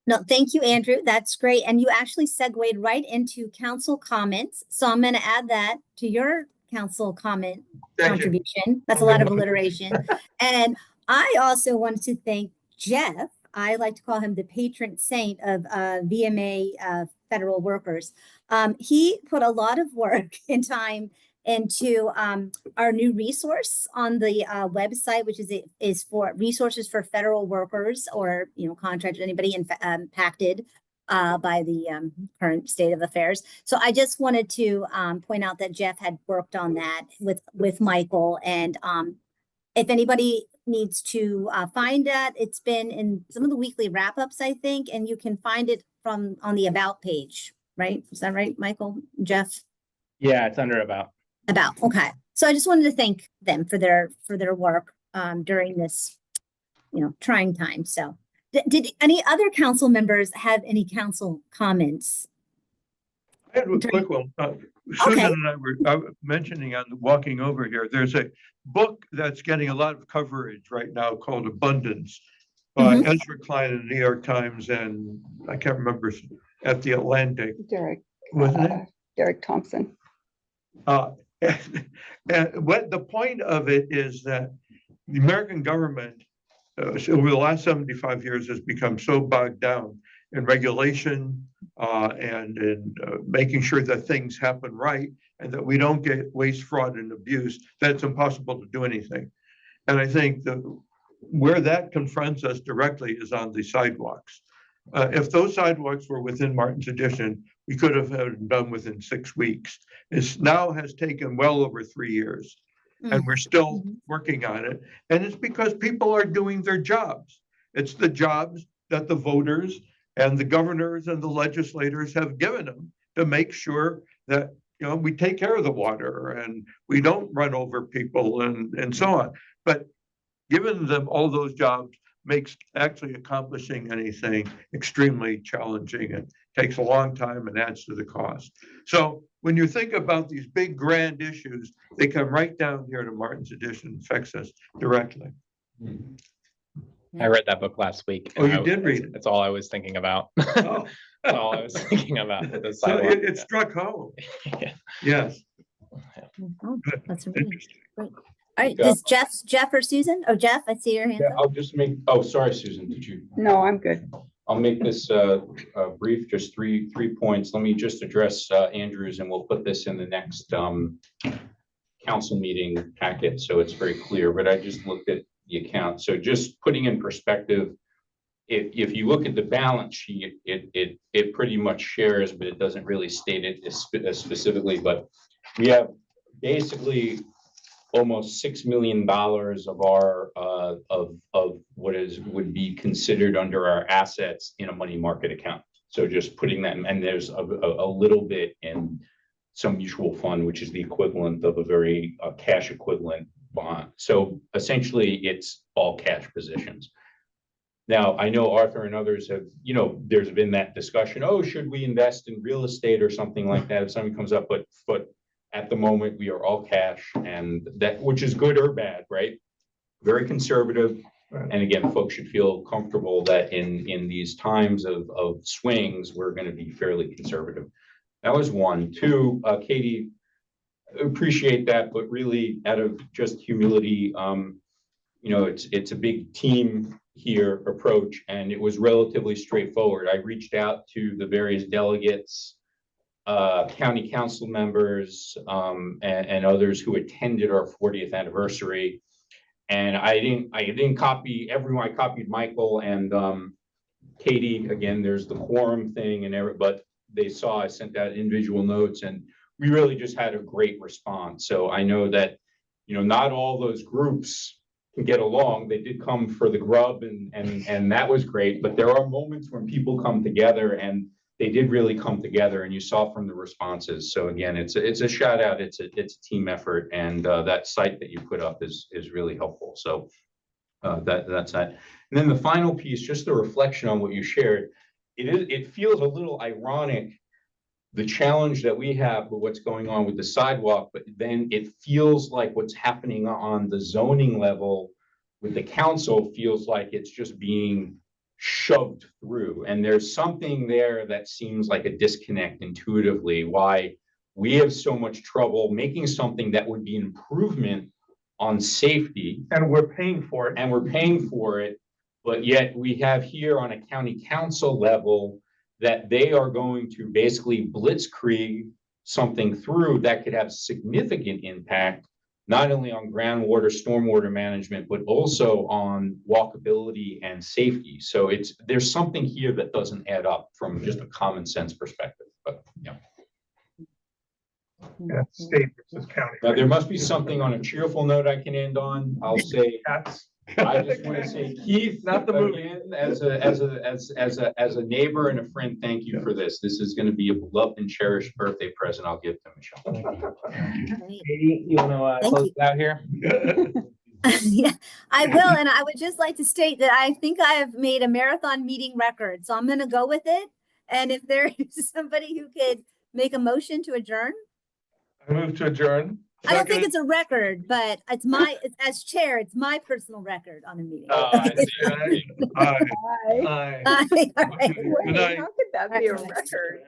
No, thank you, Andrew. That's great. And you actually segued right into council comments. So I'm going to add that to your council comment contribution. That's a lot of alliteration. And I also wanted to thank Jeff. I like to call him the patron saint of VMA federal workers. He put a lot of work and time into our new resource on the website, which is for resources for federal workers or contractors, anybody impacted by the current state of affairs. So I just wanted to point out that Jeff had worked on that with Michael, and if anybody needs to find that, it's been in some of the weekly wrap-ups, I think, and you can find it on the About page, right? Is that right, Michael, Jeff? Yeah, it's under About. Okay. So I just wanted to thank them for their work during this, trying time. So did any other council members have any council comments? I had a quick one. Susan and I were mentioning on walking over here, there's a book that's getting a lot of coverage right now called Abundance by Ezra Klein in the New York Times, and I can't remember, at the Atlantic. Derek. Wasn't it? Derek Thompson. And what the point of it is that the American government over the last 75 years has become so bogged down in regulation and in making sure that things happen right and that we don't get waste, fraud, and abuse, that it's impossible to do anything. And I think that where that confronts us directly is on the sidewalks. If those sidewalks were within Martin's Addition, we could have had them done within 6 weeks. It now has taken well over 3 years, and we're still working on it. And it's because people are doing their jobs. It's the jobs that the voters and the governors and the legislators have given them to make sure that we take care of the water and we don't run over people and so on. But giving them all those jobs makes actually accomplishing anything extremely challenging and takes a long time and adds to the cost. So when you think about these big grand issues, they come right down here to Martin's Addition, affects us directly. I read that book last week. Oh, you did read it? That's all I was thinking about. Oh. That's all I was thinking about. With the So sidewalk. it struck home. Yeah. Yes. Oh, that's really great. All right, does Jeff or Susan? Oh, Jeff, I see your hand Yeah, up. I'll just make, sorry, Susan, did you? No, I'm good. I'll make this brief, just three points. Let me just address Andrews, and we'll put this in the next council meeting packet, so it's very clear, but I just looked at the account. So just putting in perspective, if you look at the balance sheet, it pretty much shares, but it doesn't really state it as specifically, but we have basically almost $6 million of our of what would be considered under our assets in a money market account. So just putting that, and there's a little bit in some mutual fund, which is the equivalent of a very cash equivalent bond. So essentially, it's all cash positions. Now, I know Arthur and others have, there's been that discussion. Oh, should we invest in real estate or something like that if something comes up? But at the moment, we are all cash, and that, which is good or bad, right? Very conservative. And again, folks should feel comfortable that in these times of swings, we're going to be fairly conservative. That was one. Two, Katie, appreciate that, but really out of just humility, it's a big team here approach, and it was relatively straightforward. I reached out to the various delegates, county council members, and others who attended our 40th anniversary. And I didn't copy everyone. I copied Michael and Katie. Again, there's the quorum thing but they saw I sent out individual notes, and we really just had a great response. So I know that, not all those groups get along. They did come for the grub and that was great, but there are moments when people come together and they did really come together, and you saw from the responses. So again, it's a shout out. It's a team effort, and that site that you put up is really helpful. So that's that. And then the final piece, just a reflection on what you shared. It feels a little ironic, the challenge that we have with what's going on with the sidewalk, but then it feels like what's happening on the zoning level with the council feels like it's just being shoved through. And there's something there that seems like a disconnect intuitively, why we have so much trouble making something that would be an improvement on safety. And we're paying for it. And we're paying for it, but yet we have here on a county council level that they are going to basically blitzkrieg something through that could have significant impact, not only on groundwater, stormwater management, but also on walkability and safety. So there's something here that doesn't add up from just a common sense perspective, but yeah. Yeah, state versus county. Now, there must be something on a cheerful note I can end on. I'll say, Cats. I just want to say, Keith, Not the movie. again, as a neighbor and a friend, thank you for this. This is going to be a beloved and cherished birthday present I'll give to Michelle. Great. Katie, you want to Thank close you. it out here? Yeah, I will. And I would just like to state that I think I have made a marathon meeting record. So I'm going to go with it. And if there is somebody who could make a motion to adjourn, I move to adjourn. I don't think it's a record, but as chair, it's my personal record on a meeting. Oh, I see. Aye. Hi. Aye. All right. Good night. How could that be a record?